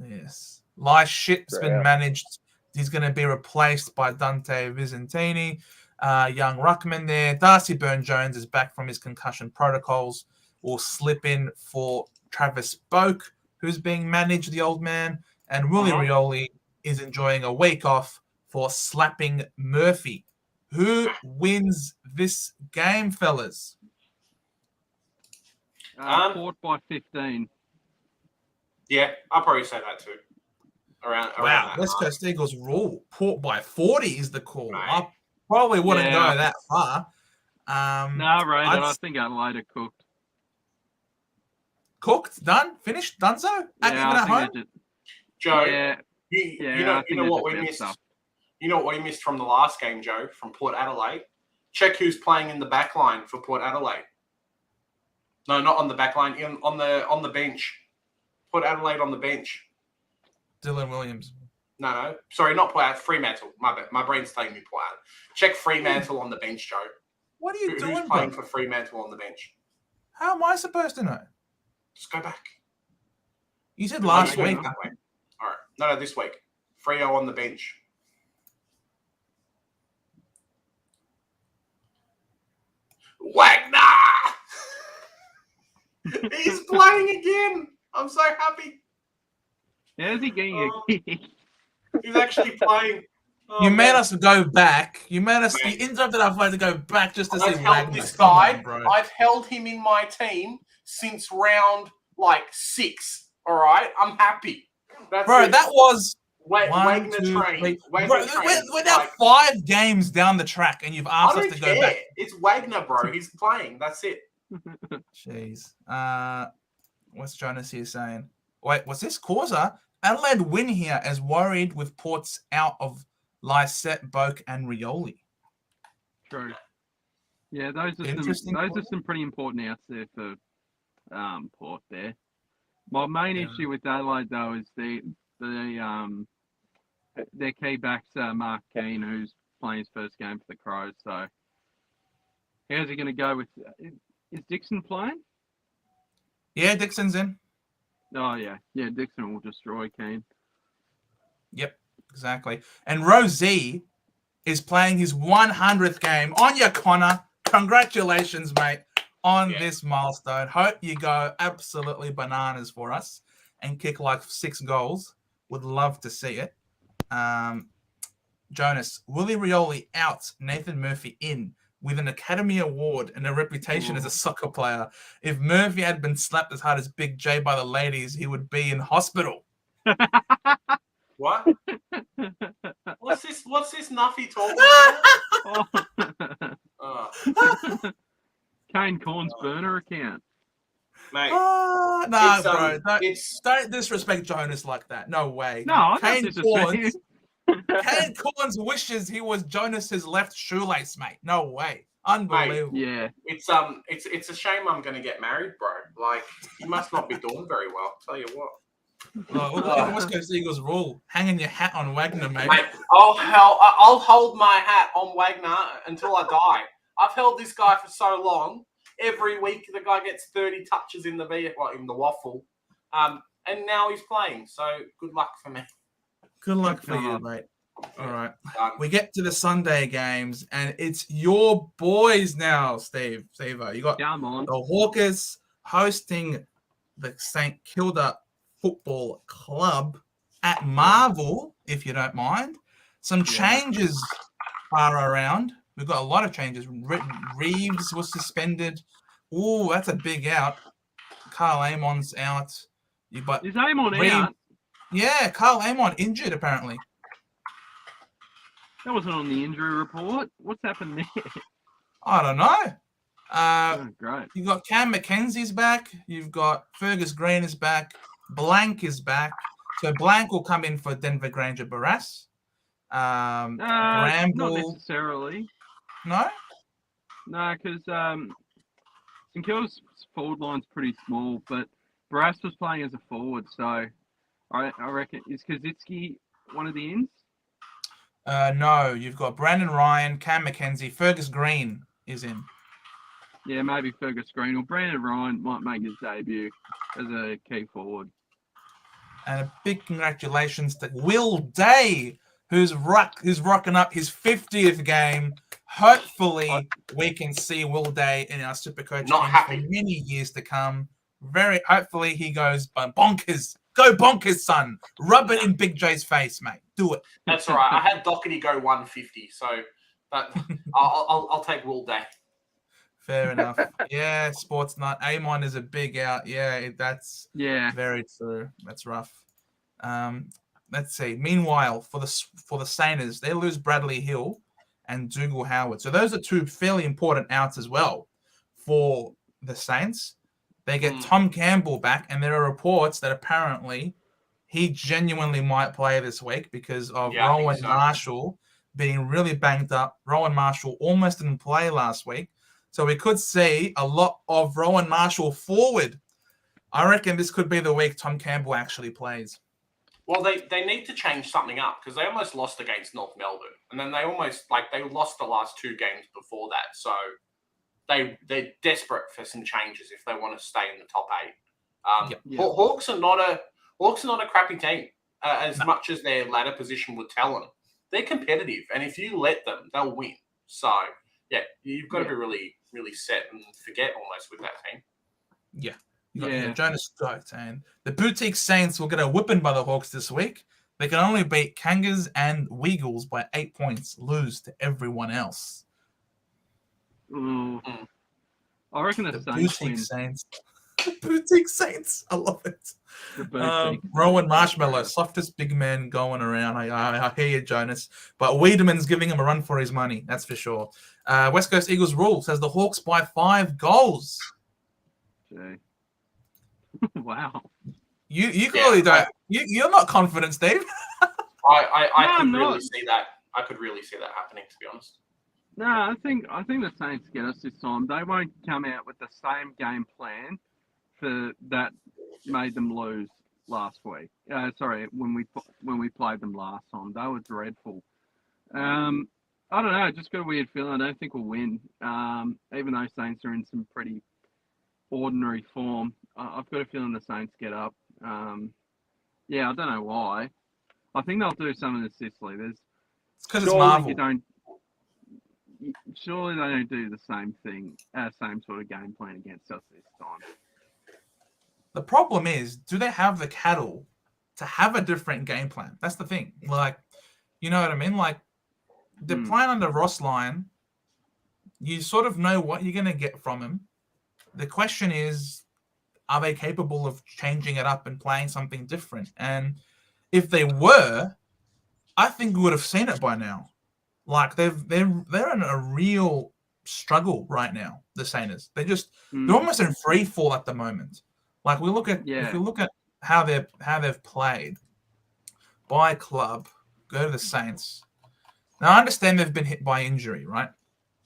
Yes. Lai Ship's been managed. He's going to be replaced by Dante Vizentini. Young ruckman there. Darcy Byrne-Jones is back from his concussion protocols. Will slip in for Travis Boak, who's being managed, the old man. And Willie Rioli is enjoying a week off for slapping Murphy. Who wins this game, fellas? Port by 15. Yeah, I'll probably say that too. Around that West Coast Eagles rule. Port by 40 is the call. Right. I probably wouldn't go that far. No, Ray, I think Adelaide are cooked. Cooked? Done? Finished? Done so? Even at home? Joe, you know what we missed? You know what we missed from the last game, Joe, from Port Adelaide? Check who's playing in the back line for Port Adelaide. No, not on the back line, on the bench. Port Adelaide on the bench. Dylan Williams. No. Sorry, not Port Fremantle. My brain's telling me Port Adelaide. Check Fremantle on the bench, Joe. What are you doing, Who's playing for Fremantle on the bench? How am I supposed to know? Just go back. You said last week. That way. All right. No, this week. Freo on the bench. Wagner! He's playing again. I'm so happy. How's he getting a kick? He's actually playing. You made us go back. You made us. You interrupted our play to go back just to see Wagner. This guy. I've held him in my team since round 6. All right, I'm happy. That was Wagner train. We're now 5 games down the track, and you've asked us to go back. It's Wagner, bro. He's playing. That's it. Jeez. What's Jonas here saying? Wait, what's this? Causa? Adelaide win here as worried with Port's out of Lysette, Boak, and Rioli. True. Yeah, those are some pretty important outs there for Port there. My main issue with Adelaide though is their key backs Mark Keane, who's playing his first game for the Crows. So how's he going to go with? Is Dixon playing? Yeah, Dixon's in. Oh yeah, Dixon will destroy Keane. Yep, exactly. And Rosie is playing his 100th game. On you, Connor. Congratulations, mate, on this milestone. Hope you go absolutely bananas for us and kick 6 goals. Would love to see it. Jonas, Willie Rioli out, Nathan Murphy in with an Academy Award and a reputation as a soccer player. If Murphy had been slapped as hard as Big J by the ladies, he would be in hospital. What? What's this Nuffy talking about? Kane Corn's burner account. Mate. Bro. Don't disrespect Jonas like that. No way. No, Kane Corns wishes he was Jonas's left shoelace, mate. No way. Unbelievable. Mate, yeah. It's a shame I'm going to get married, bro. You must not be doing very well. Tell you what. West Coast Eagles rule: hanging your hat on Wagner, mate. I'll hold my hat on Wagner until I die. I've held this guy for so long. Every week the guy gets 30 touches in the waffle, and now he's playing. So good luck for me. Good luck for you, mate. All right, we get to the Sunday games, and it's your boys now, Steve-O. You got the Hawkers hosting the St Kilda Football Club at Marvel, if you don't mind. Some changes are around. We've got a lot of changes. Reeves was suspended. Oh, that's a big out. Carl Amon's out. Is Amon out? Yeah, Carl Amon injured apparently. That wasn't on the injury report. What's happened there? I don't know. Great. You've got Cam McKenzie's back. You've got Fergus Green is back. Blank is back. So Blank will come in for Denver Granger Barras. Not necessarily. No? No, because St Kilda's forward line's pretty small, but Barras was playing as a forward, so I reckon, is Kaczynski one of the ins? No, you've got Brandon Ryan, Cam McKenzie, Fergus Green is in. Yeah, maybe Fergus Green or Brandon Ryan might make his debut as a key forward. And a big congratulations to Will Day, who's rocking up his 50th game. Hopefully, we can see Will Day in our Supercoach team for many years to come. Hopefully, he goes bonkers. Go bonkers, son. Rub it in Big J's face, mate. Do it. That's all right. I had Doherty go 150, so I'll take Will Day. Fair enough. Yeah, Sports Nut. A-Mon is a big out. Yeah, that's very true. That's rough. Let's see. Meanwhile, for the Sainers, they lose Bradley Hill and Dougal Howard. So those are two fairly important outs as well for the Saints. They get Tom Campbell back, and there are reports that apparently he genuinely might play this week because of Rowan Marshall being really banged up. Rowan Marshall almost didn't play last week. So we could see a lot of Rowan Marshall forward. I reckon this could be the week Tom Campbell actually plays. Well, they need to change something up because they almost lost against North Melbourne. And then they lost the last two games before that. So they're desperate for some changes if they want to stay in the top 8. Hawks are not a crappy team, as much as their ladder position would tell them. They're competitive, and if you let them, they'll win. So, you've got to be really, really set and forget almost with that team. Yeah. Jonas Stokes, and the Boutique Saints will get a whipping by the Hawks this week. They can only beat Kangas and Weagles by 8 points, lose to everyone else. I reckon the Boutique Saints. Boutique Saints. I love it. Rowan Marshmallow, softest big man going around. I hear you, Jonas. But Wiedemann's giving him a run for his money. That's for sure. West Coast Eagles rule says the Hawks by 5 goals. Okay. Wow. You clearly don't. You're not confident, Steve. I could really see that. I could really see that happening, to be honest. No, I think the Saints get us this time. They won't come out with the same game plan for that made them lose last week. When we played them last time, they were dreadful. I don't know. Just got a weird feeling. I don't think we'll win. Even though Saints are in some pretty ordinary form, I've got a feeling the Saints get up. I don't know why. I think they'll do something to Sicily. It's because it's Marvel. Surely they don't do the same thing, same sort of game plan against us this time. The problem is, do they have the cattle to have a different game plan? That's the thing. Like, you know what I mean? Like, they're playing under Ross Lyon. You sort of know what you're going to get from him. The question is, are they capable of changing it up and playing something different? And if they were, I think we would have seen it by now. Like they're in a real struggle right now. The Saints, they're almost in free fall at the moment. Like we look at if you look at how they've played by club, go to the Saints. Now I understand they've been hit by injury, right?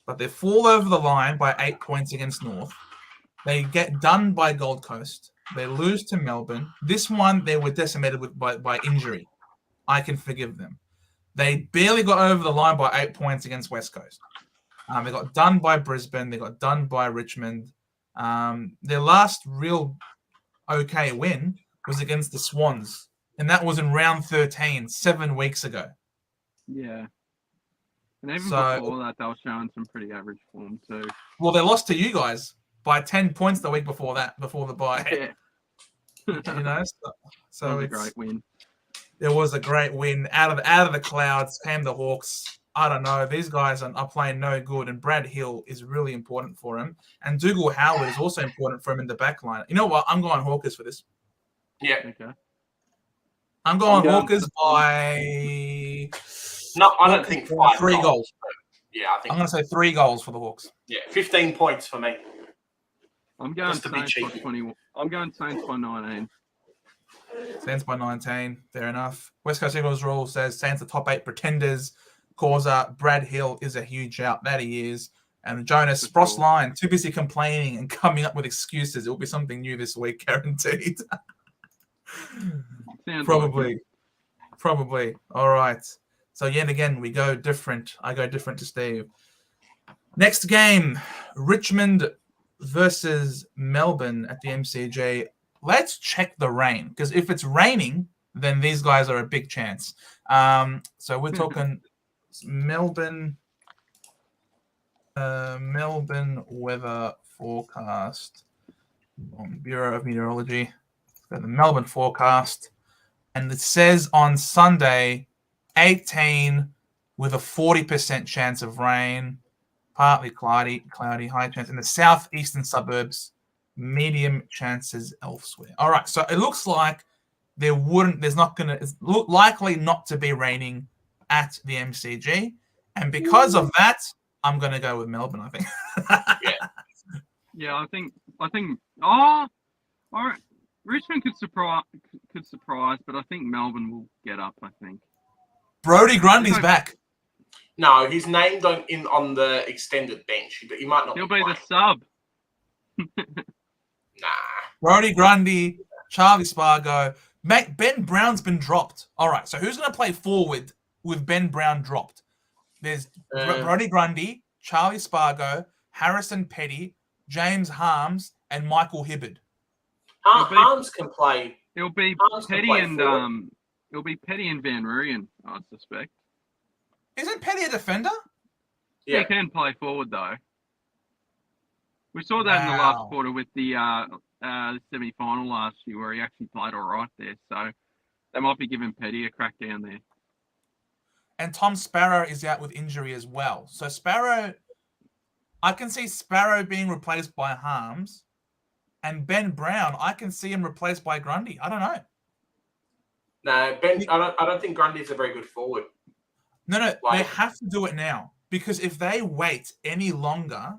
But they fall over the line by 8 points against North. They get done by Gold Coast. They lose to Melbourne. This one they were decimated by injury. I can forgive them. They barely got over the line by 8 points against West Coast. They got done by Brisbane. They got done by Richmond. Their last real okay win was against the Swans, and that was in round 13, 7 weeks ago. Yeah. And even before that, they were showing some pretty average form too. Well, they lost to you guys by 10 points the week before that, before the bye. Yeah. You know, so it was a great win. It was a great win. Out of the clouds came the Hawks. I don't know. These guys are playing no good, and Brad Hill is really important for him. And Dougal Howard is also important for him in the back line. You know what? I'm going Hawkers for this. Yeah. Okay. I'm going Hawkers by... No, I don't think 5 3 goals. Yeah, I think... I'm going to say 3 goals for the Hawks. Yeah, 15 points for me. I'm going Saints by 21. I'm going Saints by 19. Saints by 19. Fair enough. West Coast Eagles rule says Saints are top 8 pretenders. Causer, Brad Hill is a huge out. That he is. And Jonas, Spross line, too busy complaining and coming up with excuses. It will be something new this week, guaranteed. Probably. All right. So yet again, we go different. I go different to Steve. Next game, Richmond versus Melbourne at the MCG. Let's check the rain, because if it's raining, then these guys are a big chance. So we're talking Melbourne weather forecast on Bureau of Meteorology. So the Melbourne forecast, and it says on Sunday, 18 with a 40% chance of rain, partly cloudy, high chance in the southeastern suburbs, medium chances elsewhere. All right, so it looks like it's likely not to be raining at the MCG, and because of that, I'm going to go with Melbourne, I think. Yeah, I think. All right. Richmond could surprise, but I think Melbourne will get up. I think. Brody Grundy's back. No, he's named on the extended bench. He might not. He'll be the sub. Nah. Brody Grundy, Charlie Spargo. Mate, Ben Brown's been dropped. All right, so who's going to play forward with Ben Brown dropped? There's Brody Grundy, Charlie Spargo, Harrison Petty, James Harms, and Michael Hibbard. Harms can play. It'll be Petty and it'll be Petty and Van Rooyen, I suspect. Isn't Petty a defender? Yeah. He can play forward though. We saw that in the last quarter with the semi-final last year, where he actually played all right there. So they might be giving Petty a crack down there. And Tom Sparrow is out with injury as well. So Sparrow, I can see Sparrow being replaced by Harms, and Ben Brown, I can see him replaced by Grundy. I don't know. No, I don't think Grundy's a very good forward. No, they have to do it now, because if they wait any longer,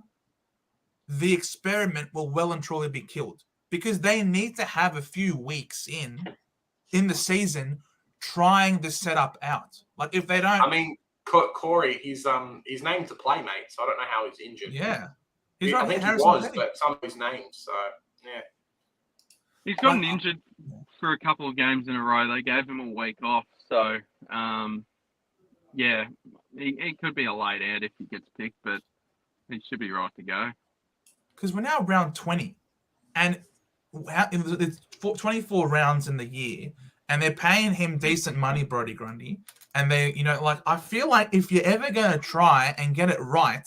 the experiment will well and truly be killed, because they need to have a few weeks in the season trying this setup out. Like if they don't, I mean, Corey, he's named to play, mate. So I don't know how he's injured. Yeah, I think he was, but some of his names. So yeah, he's gotten injured for a couple of games in a row. They gave him a week off, so yeah, he could be a late out if he gets picked, but he should be right to go. Because we're now round 20, and it's 24 rounds in the year, and they're paying him decent money, Brody Grundy. And they, I feel like if you're ever going to try and get it right,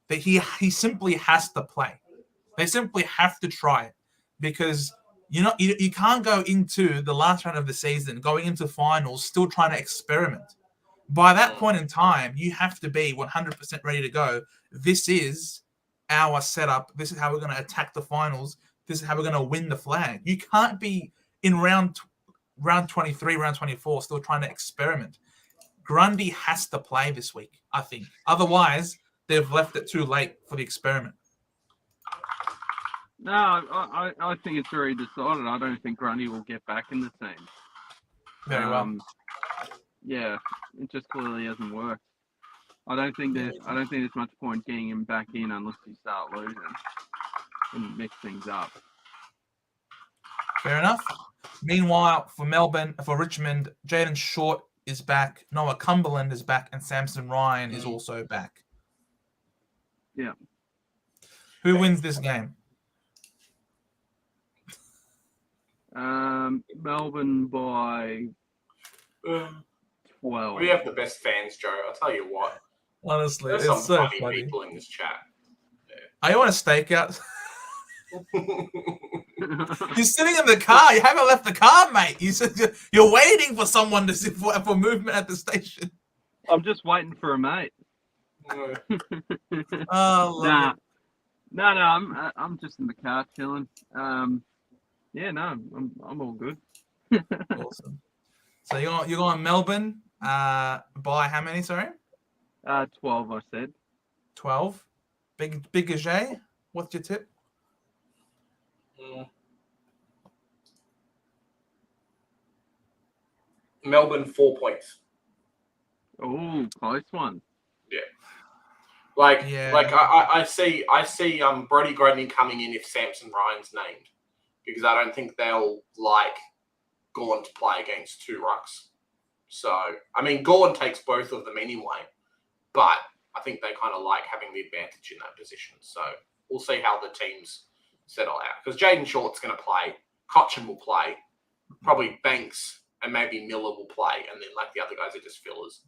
that he simply has to play. They simply have to try it, because you can't go into the last round of the season, going into finals, still trying to experiment. By that point in time, you have to be 100% ready to go. This is our setup. This is how we're going to attack the finals. This is how we're going to win the flag. You can't be in round 23, round 24, still trying to experiment. Grundy has to play this week, I think. Otherwise, they've left it too late for the experiment. No, I think it's already decided. I don't think Grundy will get back in the team. Very well. Yeah, it just clearly hasn't worked. I don't think there's much point getting him back in unless you start losing and mix things up. Fair enough. Meanwhile, for Richmond, Jaden Short is back, Noah Cumberland is back, and Samson Ryan is also back. Yeah. Who wins this game? Melbourne by 12. We have the best fans, Joe. I'll tell you what. Honestly, there's it's some so funny. People in this chat. Yeah. Are you on a stakeout? You're sitting in the car. You haven't left the car, mate. You're waiting for someone to sit for movement at the station. I'm just waiting for a mate. Oh, no. I'm just in the car chilling. Yeah, no, I'm all good. Awesome. So you're going Melbourne by how many? Sorry. 12. I said. 12. Big Ajay. What's your tip? Melbourne 4 points. Oh, close one. Yeah. I see Brody Grodney coming in if Samson Ryan's named, because I don't think they'll like Gawn to play against two rucks. So I mean, Gawn takes both of them anyway, but I think they kind of like having the advantage in that position. So we'll see how the teams settle out, because Jaden Short's going to play, Cochin will play, probably Banks and maybe Miller will play, and then like the other guys are just fillers.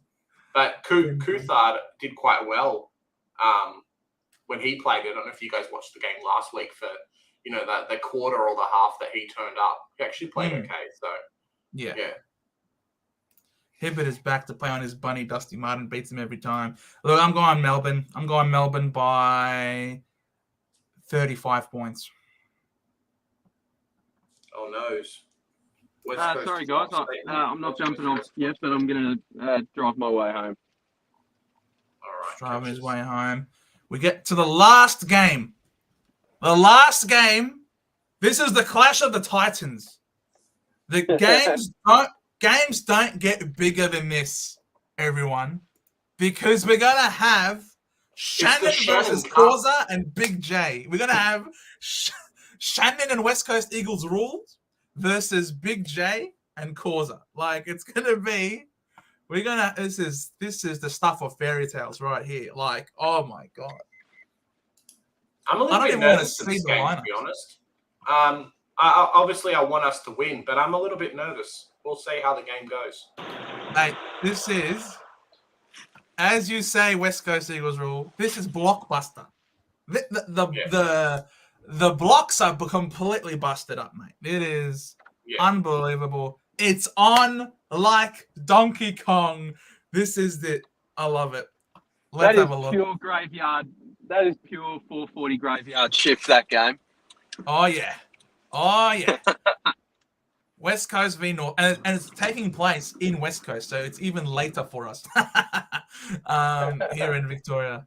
But Couthard did quite well when he played. I don't know if you guys watched the game last week for, the quarter or the half that he turned up. He actually played okay. So yeah. Hibbert is back to play on his bunny. Dusty Martin beats him every time. Look, I'm going Melbourne. I'm going Melbourne by 35 points. Oh, no. Sorry, guys. I'm not jumping off yet, but I'm going to drive my way home. All right. Driving his way home. We get to the last game. The last game. This is the clash of the Titans. The games don't get bigger than this, everyone, because we're going to have Shannon versus Causa and Big J. We're going to have Shannon and West Coast Eagles rules versus Big J and Causa. Like, it's going to be, this is the stuff of fairy tales right here. Like, oh my God. I'm a little bit nervous for this game, to be honest. Obviously, I want us to win, but I'm a little bit nervous. We'll see how the game goes. Hey, this is, as you say, West Coast Eagles rule. This is blockbuster. The blocks are completely busted up, mate. It is unbelievable. It's on like Donkey Kong. This is it. I love it. Let's have a look. Pure graveyard. That is pure 440 graveyard shift, that game. Oh, yeah. West Coast v North, and it's taking place in West Coast, so it's even later for us here in Victoria.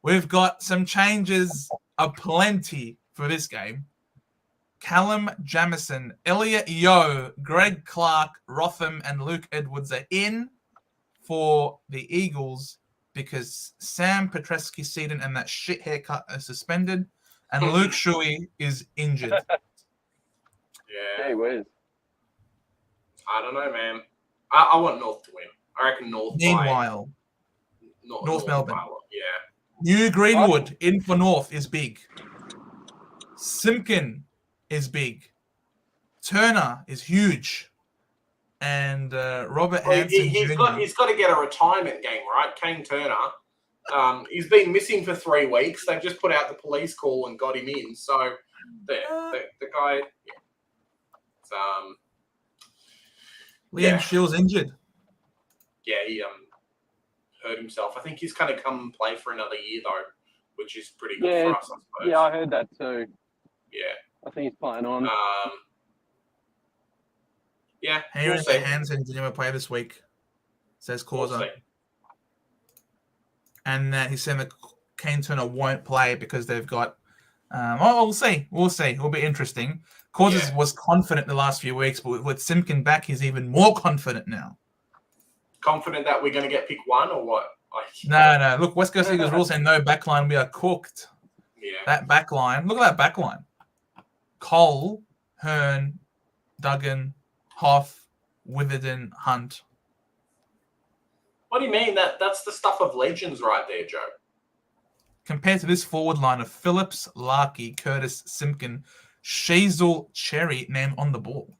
We've got some changes aplenty for this game. Callum Jamison, Elliot Yeo, Greg Clark, Rotham, and Luke Edwards are in for the Eagles because Sam Petreski-Seaton and that shit haircut are suspended, and Luke Shuey is injured. Hey, Wiz. I don't know, man. I want North to win. I reckon North. Meanwhile, North Melbourne. Yeah. New Greenwood in for North is big. Simpkin is big. Turner is huge. And Robert Hansen he's got to get a retirement game, right? Kane Turner. He's been missing for 3 weeks. They've just put out the police call and got him in. So the guy, Liam Shields injured. Yeah, he hurt himself. I think he's going to come and play for another year though, which is pretty good for us, I suppose. Yeah, I heard that too. Yeah, I think he's playing on. Yeah, Henry Hansen didn't even play this week, says Causa. And he said that Kane Turner won't play because they've got. We'll see. It'll be interesting. Causa was confident the last few weeks, but with Simpkin back, he's even more confident now. Confident that we're going to get pick 1 or what? No. Look, West Coast Eagles rules say no backline. We are cooked. Yeah. That backline. Look at that backline. Cole, Hearn, Duggan, Hoff, Witherden, Hunt. What do you mean? That's the stuff of legends right there, Joe. Compared to this forward line of Phillips, Larkey, Curtis, Simpkin, Sheasel, Cherry named on the ball.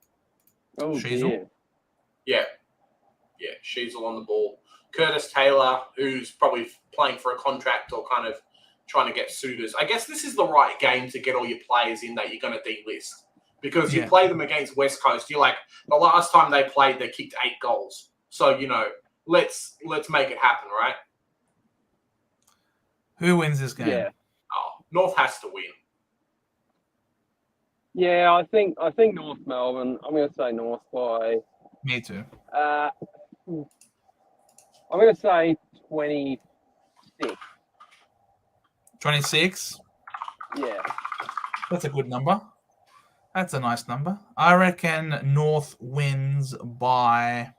Oh, Sheasel? Yeah, Sheasel on the ball. Curtis Taylor, who's probably playing for a contract or kind of trying to get suitors. I guess this is the right game to get all your players in that you're going to delist. Because you play them against West Coast. You're like, the last time they played, they kicked 8 goals. So, let's make it happen, right? Who wins this game? Yeah. Oh, North has to win. Yeah, I think North Melbourne. I'm going to say North by. Me too. I'm going to say 26. 26? Yeah. That's a good number. That's a nice number. I reckon North wins by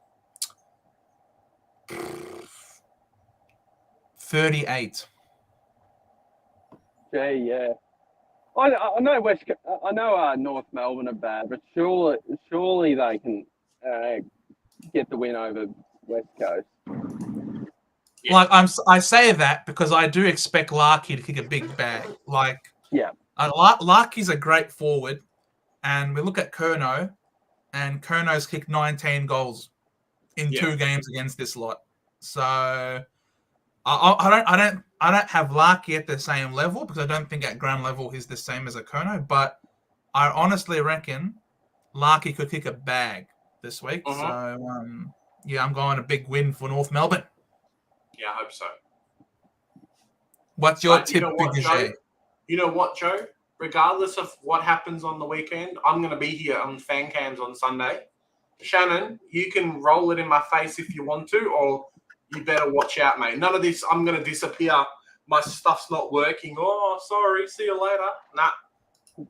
38. Gee, yeah. I know I know North Melbourne are bad, but surely they can get the win over West Coast. Yeah. Like I say that because I do expect Larky to kick a big bag. Like, yeah, Larky's a great forward, and we look at Curnow, and Kernow's kicked 19 goals in 2 games against this lot. So I don't have Larky at the same level because I don't think at ground level he's the same as a Curnow, but I honestly reckon Larky could kick a bag this week. So I'm going a big win for North Melbourne. Yeah, I hope so. What's your tip, Joe? You know what, Joe? Regardless of what happens on the weekend, I'm going to be here on fan cams on Sunday. Shannon, you can roll it in my face if you want to, or you better watch out, mate. None of this, I'm going to disappear. My stuff's not working. Oh, sorry. See you later. Nah.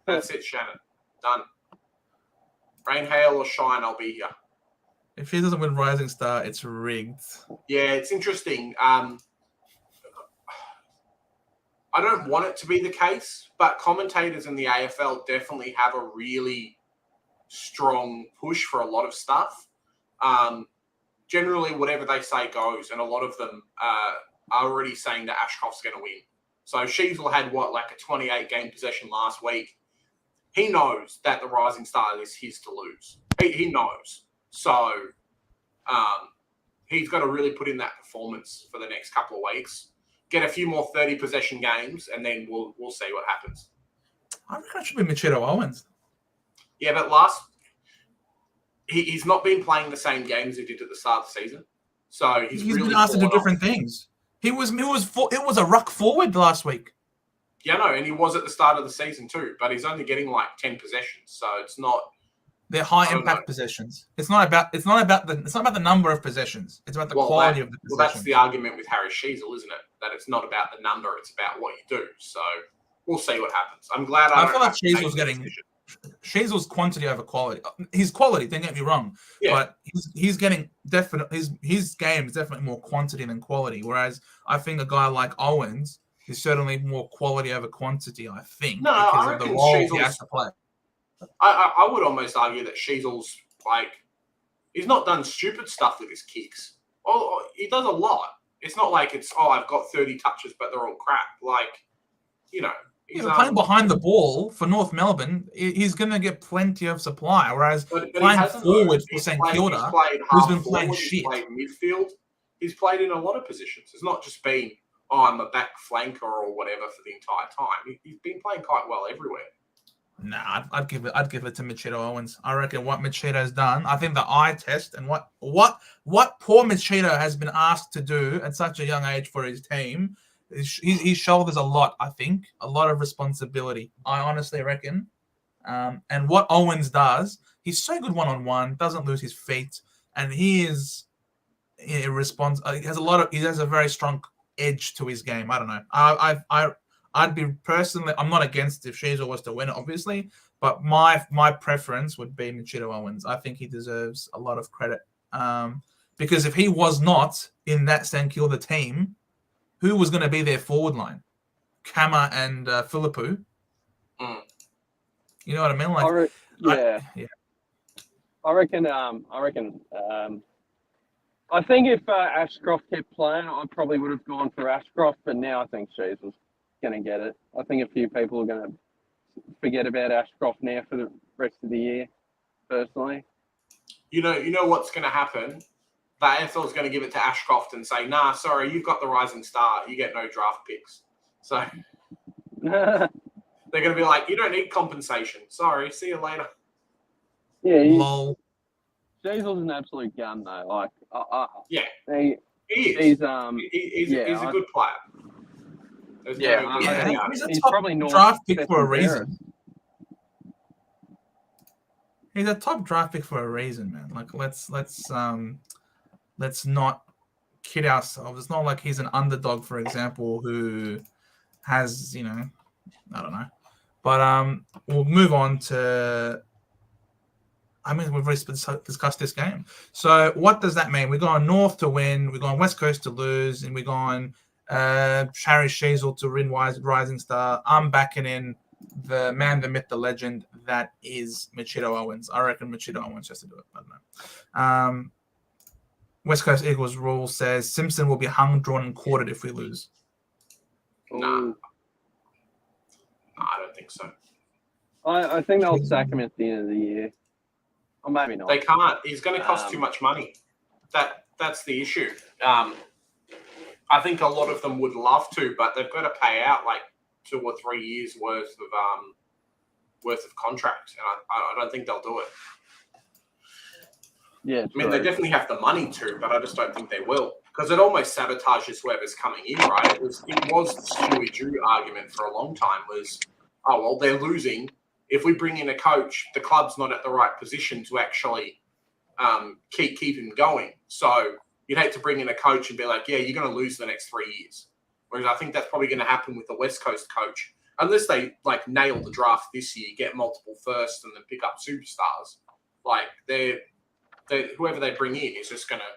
That's it, Shannon. Done. Rain, hail, or shine, I'll be here. If he doesn't win Rising Star, it's rigged. Yeah, it's interesting. I don't want it to be the case, but commentators in the AFL definitely have a really strong push for a lot of stuff. Generally, whatever they say goes, and a lot of them are already saying that Ashcroft's going to win. So Sheasel had, like a 28-game possession last week. He knows that the Rising Star is his to lose. He knows. So he's got to really put in that performance for the next couple of weeks. Get a few more 30-possession games, and then we'll see what happens. I reckon it should be Machado Owens. Yeah, but he's not been playing the same games he did at the start of the season. So he's really been asked to do different things. It was a ruck forward last week. Yeah, no, and he was at the start of the season too, but he's only getting like 10 possessions, so it's not. They're high impact possessions. It's not about the number of possessions. It's about the quality of the possessions. Well, that's the argument with Harry Sheasel, isn't it? That it's not about the number; it's about what you do. So we'll see what happens. I'm glad I feel like Sheasel's quantity over quality. His quality, don't get me wrong, but he's getting his game is definitely more quantity than quality. Whereas I think a guy like Owens is certainly more quality over quantity. I think because of the role he has to play. I would almost argue that Sheasel's he's not done stupid stuff with his kicks. Oh, he does a lot. It's not like I've got 30 touches, but they're all crap. He's playing behind the ball for North Melbourne, he's going to get plenty of supply. Whereas playing forward for St Kilda, who's been playing shit. He's played midfield. He's played in a lot of positions. It's not just been, I'm a back flanker or whatever for the entire time. He's been playing quite well everywhere. Nah, I'd give it to Machado Owens. I reckon what Machado's done, I think the eye test and what poor Machado has been asked to do at such a young age for his team, he shoulders a lot. I think a lot of responsibility. I honestly reckon, and what Owens does, he's so good one-on-one, doesn't lose his feet, and he responds. He has a very strong edge to his game. I don't know. I'd be personally, I'm not against if Sheasel was to win it, obviously, but my preference would be Machado Owens. I think he deserves a lot of credit. Because if he was not in that St Kilda team, who was going to be their forward line? Kama and Philippou. You know what I mean? I think if Ashcroft kept playing, I probably would have gone for Ashcroft, but now I think Sheasel's going to get it. I think a few people are going to forget about Ashcroft now for the rest of the year, personally. You know what's going to happen? The AFL is going to give it to Ashcroft and say, nah, sorry, you've got the Rising Star. You get no draft picks. So they're going to be like, you don't need compensation. Sorry, see you later. Yeah, Sheasel's an absolute gun, though. He is. He's a good player. He's probably top draft pick for a reason. He's a top draft pick for a reason, man. Let's not kid ourselves. It's not like he's an underdog, for example, who has, I don't know. But we'll move on to. I mean, we've already discussed this game. So what does that mean? We're going North to win. We're going West Coast to lose. And we're going Harry Sheasel to win Rising Star. I'm backing in the man, the myth, the legend. That is Machito Owens. I reckon Machito Owens has to do it. I don't know. West Coast Eagles rule says Simpson will be hung, drawn, and quartered if we lose. No, I don't think so. I think they'll sack him at the end of the year. Or maybe not. They can't. He's going to cost too much money. That's the issue. I think a lot of them would love to, but they've got to pay out like 2 or 3 years worth of contract, and I don't think they'll do it. Yeah, I mean, they definitely have the money to, but I just don't think they will, because it almost sabotages whoever's coming in, right? It was the Stewie Drew argument for a long time was, oh, well, they're losing. If we bring in a coach, the club's not at the right position to actually keep him going. So you'd hate to bring in a coach and be like, yeah, you're going to lose the next 3 years. Whereas I think that's probably going to happen with the West Coast coach, unless they like nail the draft this year, get multiple firsts, and then pick up superstars. Like whoever they bring in is just going to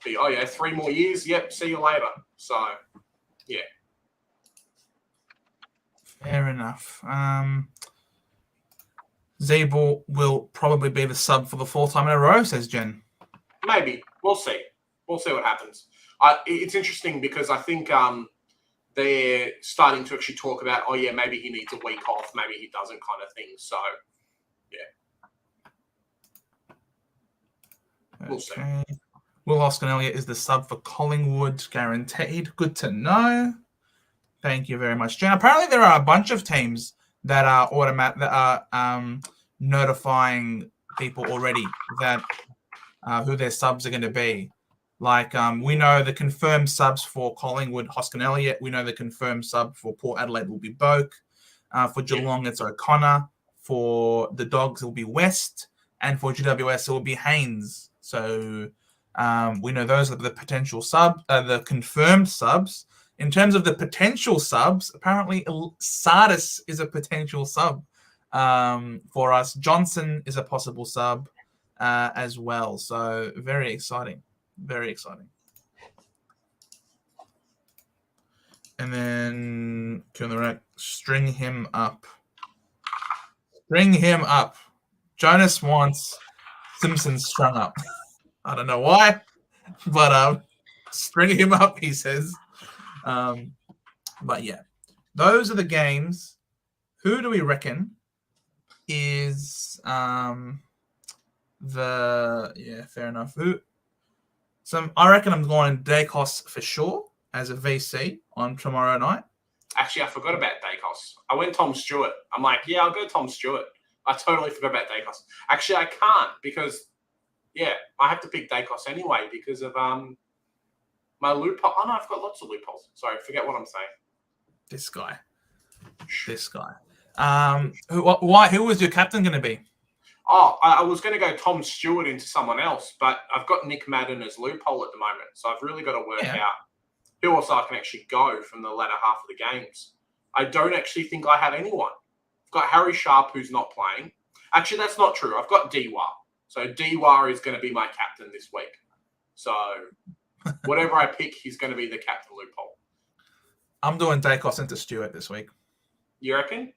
be, oh yeah, 3 more years. Yep, see you later. So yeah, fair enough. Zabel will probably be the sub for the 4th time in a row, says Jen. Maybe. We'll see. We'll see what happens. It's interesting because I think they're starting to actually talk about, oh, yeah, maybe he needs a week off, maybe he doesn't kind of thing. So, yeah. We'll see. Will Hoskin-Elliott is the sub for Collingwood, guaranteed. Good to know. Thank you very much, Jen. Apparently there are a bunch of teams that are notifying people already that who their subs are going to be. Like we know the confirmed subs for Collingwood, Hoskin-Elliott. We know the confirmed sub for Port Adelaide will be Boak. For Geelong, it's O'Connor. For the Dogs, it will be West. And for GWS, it will be Haynes. So we know those are the potential the confirmed subs. In terms of the potential subs, apparently Sardis is a potential sub for us. Johnson is a possible sub as well. So very exciting. Very exciting. And then string him up. String him up. Jonas wants Simpson strung up. I don't know why, but string him up, he says. But yeah, those are the games. Who do we reckon is fair enough. I reckon I'm going Dacos for sure as a VC on tomorrow night. Actually, I forgot about Dacos. I went Tom Stewart. I'm like, yeah, I'll go Tom Stewart. I totally forgot about Dacos. Actually, I can't because, yeah, I have to pick Dacos anyway because of my loophole. Oh, no, I've got lots of loopholes. Sorry, forget what I'm saying. This guy. Who was your captain going to be? Oh, I was going to go Tom Stewart into someone else, but I've got Nick Madden as loophole at the moment. So I've really got to work out who else I can actually go from the latter half of the games. I don't actually think I have anyone. I've got Harry Sharp, who's not playing. Actually, that's not true. I've got Dewar. So Dewar is going to be my captain this week. So whatever I pick, he's going to be the captain loophole. I'm doing Dacos into Stewart this week. You reckon?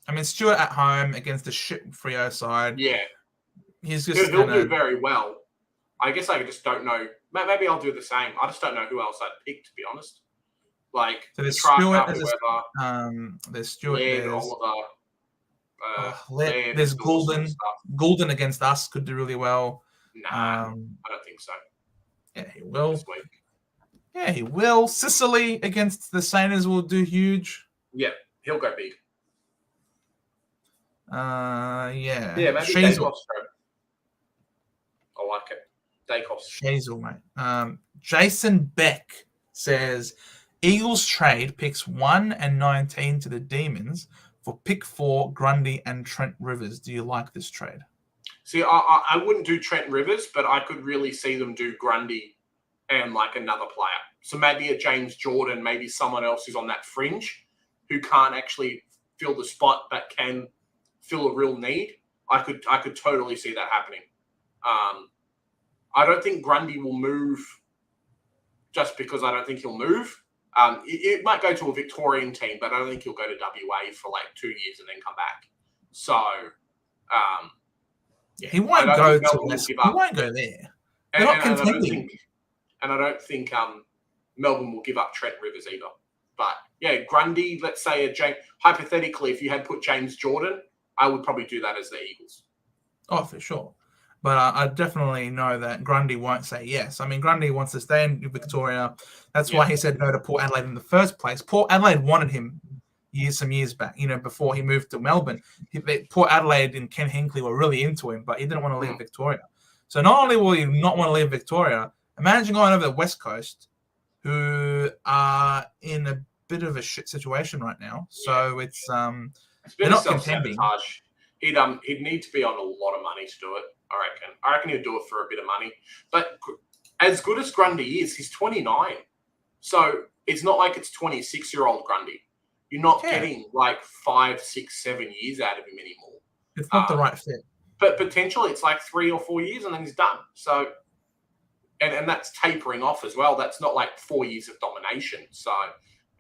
I mean, Stewart at home against the shit Freo side. Yeah. He's just he'll do very well. I guess I just don't know. Maybe I'll do the same. I just don't know who else I'd pick, to be honest. Like, so there's Stewart as there's Stewart, there's Oliver. There's Goulden. Goulden against us could do really well. Nah, I don't think so. Yeah, he will. Yeah, he will. Sicily against the Saints will do huge. Yeah, he'll go big. Yeah. Yeah, maybe Dacos. I like it. Dacos. Shazel, mate. Jason Beck says Eagles trade picks 1 and 19 to the Demons for pick 4 Grundy and Trent Rivers. Do you like this trade? See, I wouldn't do Trent Rivers, but I could really see them do Grundy and like another player. So maybe a James Jordan, maybe someone else who's on that fringe who can't actually fill the spot but can fill a real need. I could totally see that happening. I don't think Grundy will move just because I don't think he'll move. It might go to a Victorian team, but I don't think he'll go to WA for like 2 years and then come back. So, he won't go to West. He won't go there. They're not contending. And I don't think Melbourne will give up Trent Rivers either. But yeah, Grundy, let's say hypothetically, if you had put James Jordan, I would probably do that as the Eagles. Oh, for sure. But I definitely know that Grundy won't say yes. I mean, Grundy wants to stay in Victoria. That's why he said no to Port Adelaide in the first place. Port Adelaide wanted him some years back, before he moved to Melbourne. Port Adelaide and Ken Hinkley were really into him, but he didn't want to leave Victoria. So not only will he not want to leave Victoria, imagine going over the West Coast, who are in a bit of a shit situation right now. So it's they're not contending. He'd need to be on a lot of money to do it. I reckon he'd do it for a bit of money. But as good as Grundy is, he's 29. So it's not like it's 26-year-old Grundy. You're not getting like 5, 6, 7 years out of him anymore. It's not the right fit. But potentially it's like 3 or 4 years and then he's done. So, and that's tapering off as well. That's not like 4 years of domination. So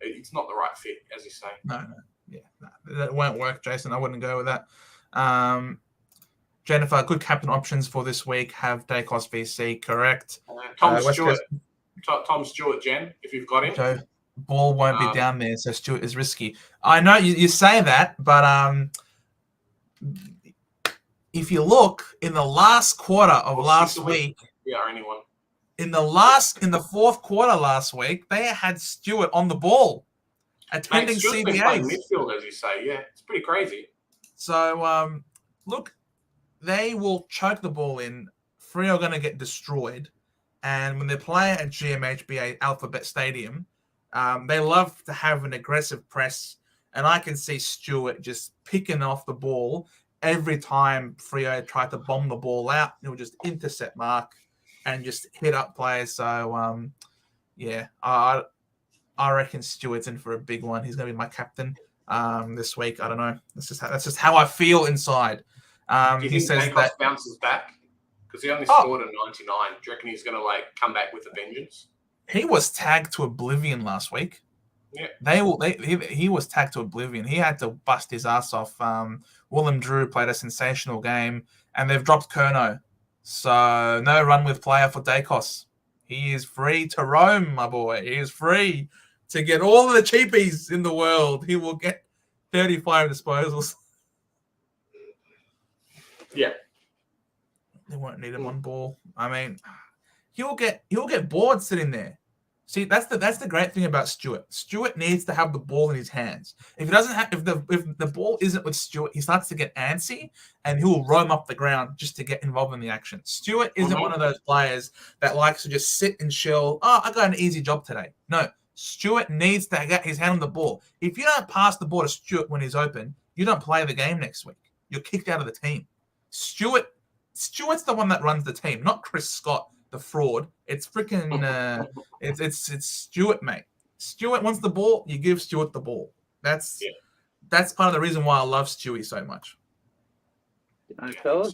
it's not the right fit, as you say. No. Yeah, that won't work, Jason. I wouldn't go with that. Jennifer, good captain options for this week have Dacos VC, correct? Tom Stewart, Jen, if you've got him. So ball won't be down there, so Stewart is risky. I know you say that, but if you look in the last quarter of last week, anyone. In the fourth quarter last week, they had Stewart on the ball, attending CBAs. Midfield, as you say, it's pretty crazy. So look, they will choke the ball in. Freo are going to get destroyed, and when they play at GMHBA Alphabet Stadium, they love to have an aggressive press, and I can see Stewart just picking off the ball every time Freo tried to bomb the ball out. It would just intercept mark and just hit up players. So, I reckon Stewart's in for a big one. He's going to be my captain this week. I don't know. That's just how I feel inside. Do you think Dacos bounces back? Because he only scored a 99. Do you reckon he's going to come back with a vengeance? He was tagged to oblivion last week. Yeah. He was tagged to oblivion. He had to bust his ass off. Willem Drew played a sensational game, and they've dropped Curnow. So no run with player for Dacos. He is free to roam, my boy. He is free to get all of the cheapies in the world. He will get 35 disposals. Yeah. They won't need him on ball. I mean, he'll get bored sitting there. See, that's the great thing about Stewart. Stewart needs to have the ball in his hands. If he doesn't have, if the ball isn't with Stewart, he starts to get antsy and he will roam up the ground just to get involved in the action. Stewart isn't one of those players that likes to just sit and chill. Oh, I got an easy job today. No, Stewart needs to get his hand on the ball. If you don't pass the ball to Stewart when he's open, you don't play the game next week. You're kicked out of the team. Stewart's the one that runs the team, not Chris Scott, the fraud. It's freaking it's Stewart, mate. Stewart wants the ball, you give Stewart the ball. That's part of the reason why I love Stewie so much. Fellas,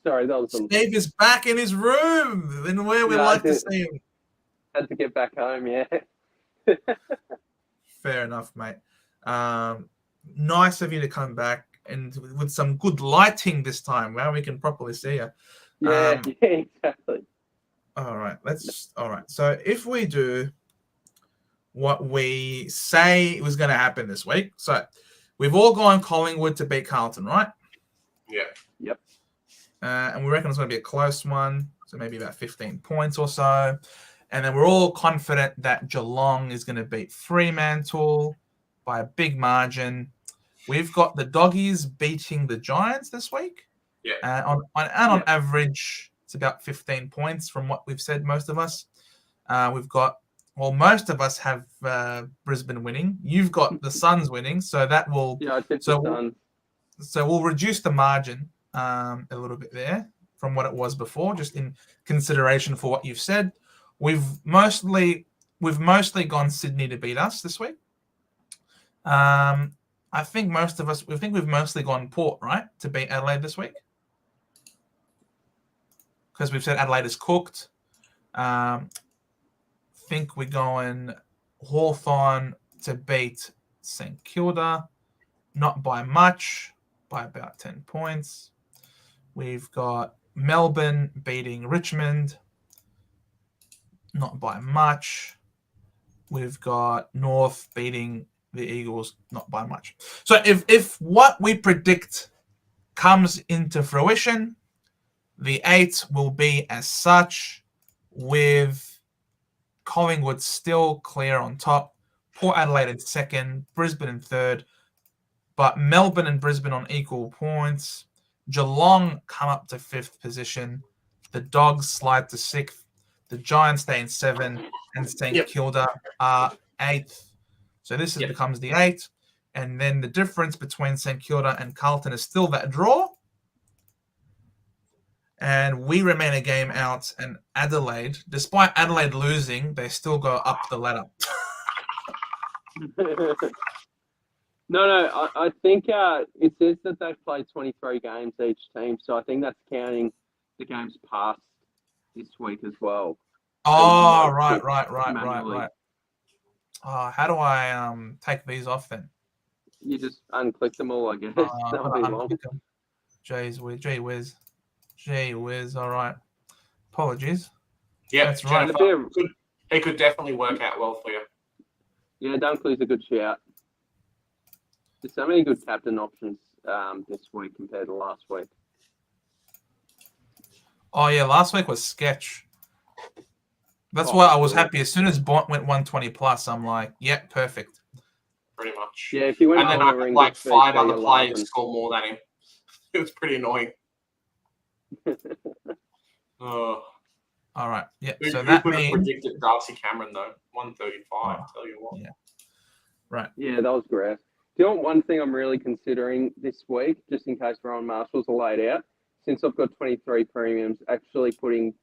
sorry, that was Steve is back in his room, in where we like to see him. Had to get back home, yeah. Fair enough, mate. Nice of you to come back and with some good lighting this time. Well, we can properly see you. Yeah, exactly. All right. So if we do what we say was going to happen this week, so we've all gone Collingwood to beat Carlton, right? Yeah. Yep. And we reckon it's going to be a close one, so maybe about 15 points or so. And then we're all confident that Geelong is going to beat Fremantle by a big margin. We've got the Doggies beating the Giants this week. Yeah. On average, it's about 15 points from what we've said, most of us. Most of us have Brisbane winning. You've got the Suns winning, so that will... Yeah, I tipped the Suns. So we'll reduce the margin a little bit there from what it was before, just in consideration for what you've said. We've mostly gone Sydney to beat us this week. I think we've mostly gone Port, right, to beat Adelaide this week. because we've said Adelaide is cooked. Think we're going Hawthorn to beat St Kilda, not by much, by about 10 points. We've got Melbourne beating Richmond, not by much. We've got North beating the Eagles, not by much. So if what we predict comes into fruition, the 8 will be as such, with Collingwood still clear on top, Port Adelaide in second, Brisbane in third, but Melbourne and Brisbane on equal points. Geelong come up to 5th position. The Dogs slide to 6th. The Giants stay in 7th, and St Kilda are 8th. So this becomes the 8. And then the difference between St Kilda and Carlton is still that draw. And we remain a game out. And Adelaide, despite Adelaide losing, they still go up the ladder. No, I think it says that they've played 23 games each team. So I think that's counting the games past this week as well. Oh, right. How do I take these off then? You just unclick them all, I guess. That'll be long. Gee whiz. All right. Apologies. Yeah, that's right. He could definitely work out well for you. Yeah, Dunkley's a good shout. There's so many good captain options this week compared to last week. Oh, yeah, last week was sketch. That's why I was happy. As soon as Bont went 120 plus, I'm like, yep, perfect. Pretty much. Yeah, if you went and then I had like 5 other players score more than him. It was pretty annoying. All right. Yeah. Who that could have means predicted Darcy Cameron though? 135. Oh, tell you what. Yeah. Right. Yeah, that was great. Do you know one thing I'm really considering this week, just in case Rowan Marshall's laid out, since I've got 23 premiums, actually putting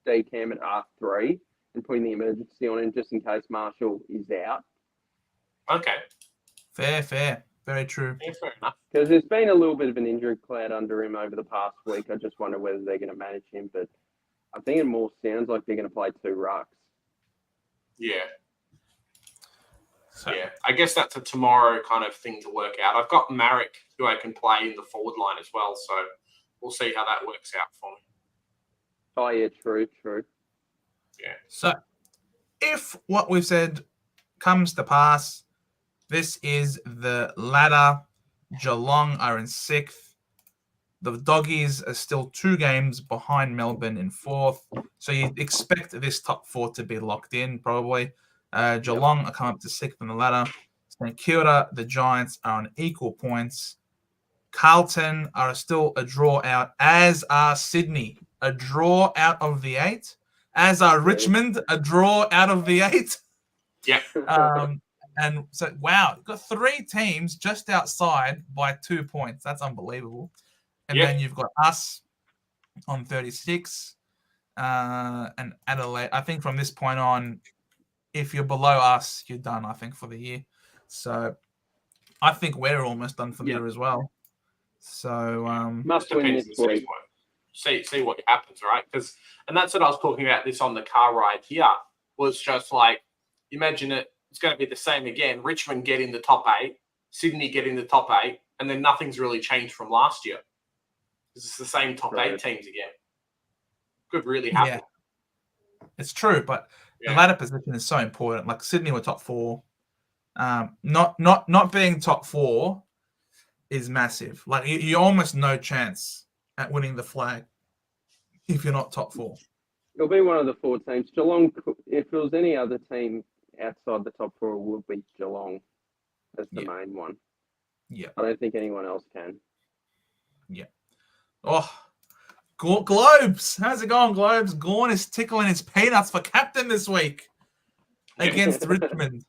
D-Cam at R3 and putting the emergency on him just in case Marshall is out. Okay. Fair. Very true. Yeah, fair enough. Because there's been a little bit of an injury cloud under him over the past week. I just wonder whether they're going to manage him, but I think it more sounds like they're going to play 2 rucks. Yeah. Yeah, I guess that's a tomorrow kind of thing to work out. I've got Marek, who I can play in the forward line as well, so we'll see how that works out for me. Oh, yeah, true. Yeah. So, if what we've said comes to pass, this is the ladder. Geelong are in 6th. The Doggies are still 2 games behind Melbourne in 4th. So you expect this top 4 to be locked in, probably. Geelong are coming up to 6th on the ladder. St Kilda, the Giants are on equal points. Carlton are still a draw out, as are Sydney, a draw out of the 8. As are Richmond, a draw out of the 8. Yeah. And so, wow, you've got 3 teams just outside by 2 points. That's unbelievable. And then you've got us on 36 and Adelaide. I think from this point on, if you're below us, you're done, I think, for the year. So I think we're almost done for the year as well. So must win this week. See what happens, right? And that's what I was talking about this on the car ride here, was just like, imagine it's going to be the same again. Richmond get in the top 8, Sydney get in the top 8, and then nothing's really changed from last year. It's the same top 8 teams again. Could really happen. Yeah. It's true, but the ladder position is so important. Like Sydney were top 4. Not being top 4 is massive. Like you almost no chance at winning the flag if you're not top 4. It'll be one of the 4 teams. Geelong, if it was any other team outside the top 4, it would be Geelong as the main one. Yeah. I don't think anyone else can. Yeah. Oh, Globes. How's it going, Globes? Gorn is tickling his peanuts for captain this week against Richmond.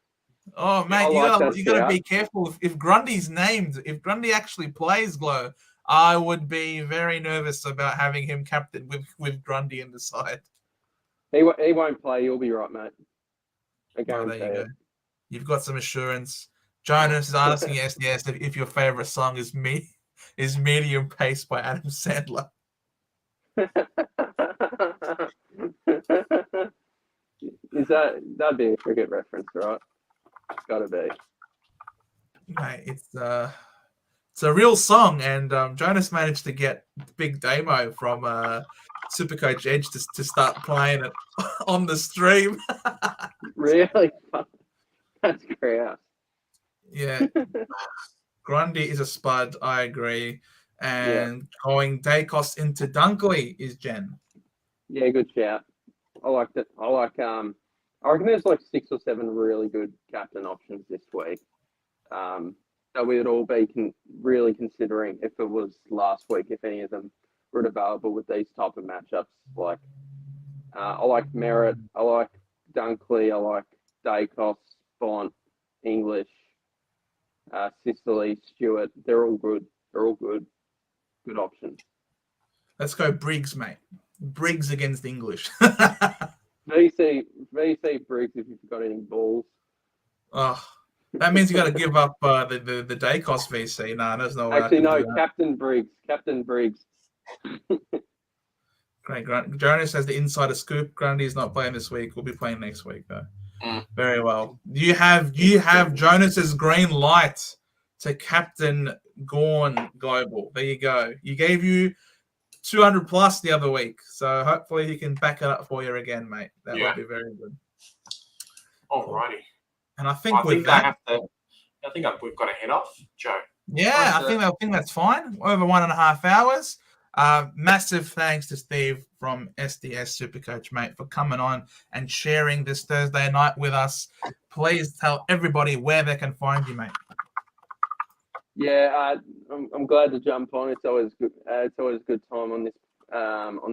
Oh, mate, you gotta be careful. If Grundy's named, if Grundy actually plays Glow, I would be very nervous about having him captain with Grundy in the side. He won't play. You'll be right, mate. There you go. You've got some assurance. Jonas is asking yes, if your favorite song is Medium Pace by Adam Sandler. That'd be a cricket reference, right? It's gotta be. Mate, it's a real song, and Jonas managed to get big demo from Supercoach Edge to start playing it on the stream. Really? That's great. Yeah. Grundy is a spud, I agree. And going Dacos into Dunkley is Jen. Yeah, good shout. I like that. I reckon there's like 6 or 7 really good captain options this week. That we would all be really considering if it was last week, if any of them were available with these type of matchups. Like, I like Merritt, I like Dunkley, I like Dacos, Bont, English, Sicily, Stewart. They're all good. They're all good. Good options. Let's go Briggs, mate. Briggs against English. VC Briggs if you've got any balls. Oh, that means you got to give up the Dacos VC. No, there's no way. Actually, no. Captain Briggs. Great. Jonas has the insider scoop. Grundy's not playing this week. We'll be playing next week, though. Very well. You have Jonas's green light to captain Gorn Global. There you go. He gave you 200 plus the other week, so hopefully he can back it up for you again, mate. That would be very good. Alrighty. And I think we've got to head off, Joe. Yeah, I think that's fine. Over 1.5 hours. Massive thanks to Steve from SDS Supercoach, mate, for coming on and sharing this Thursday night with us. Please tell everybody where they can find you, mate. Yeah, I'm glad to jump on. It's always good. It's always a good time on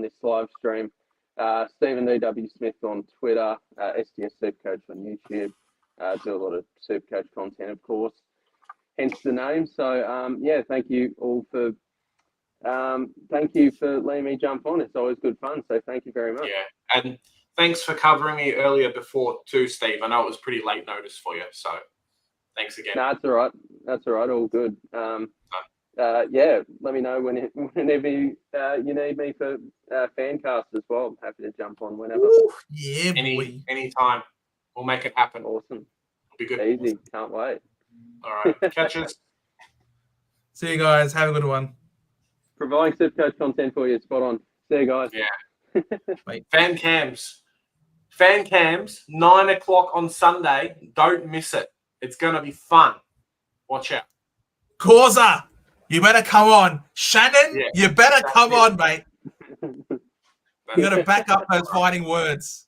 this live stream. Stephen D.W. Smith on Twitter, SDS Supercoach on YouTube. Do a lot of Supercoach content, of course, hence the name. So thank you all for letting me jump on. It's always good fun. So thank you very much. Yeah, and thanks for covering me earlier before too, Steve. I know it was pretty late notice for you, so thanks again. No, that's all right. That's all right. All good. Let me know whenever you need me for Fancast as well. I'm happy to jump on whenever. Ooh, yeah, anytime. We'll make it happen. Awesome. It'll be good. Easy. Can't wait. All right. Catch us. See you guys. Have a good one. Providing Supercoach content for you. Spot on. See you guys. Yeah. Fan cams, 9 o'clock on Sunday. Don't miss it. It's going to be fun. Watch out. Causa, you better come on. Shannon, you better come on, mate. You got to back up those fighting words.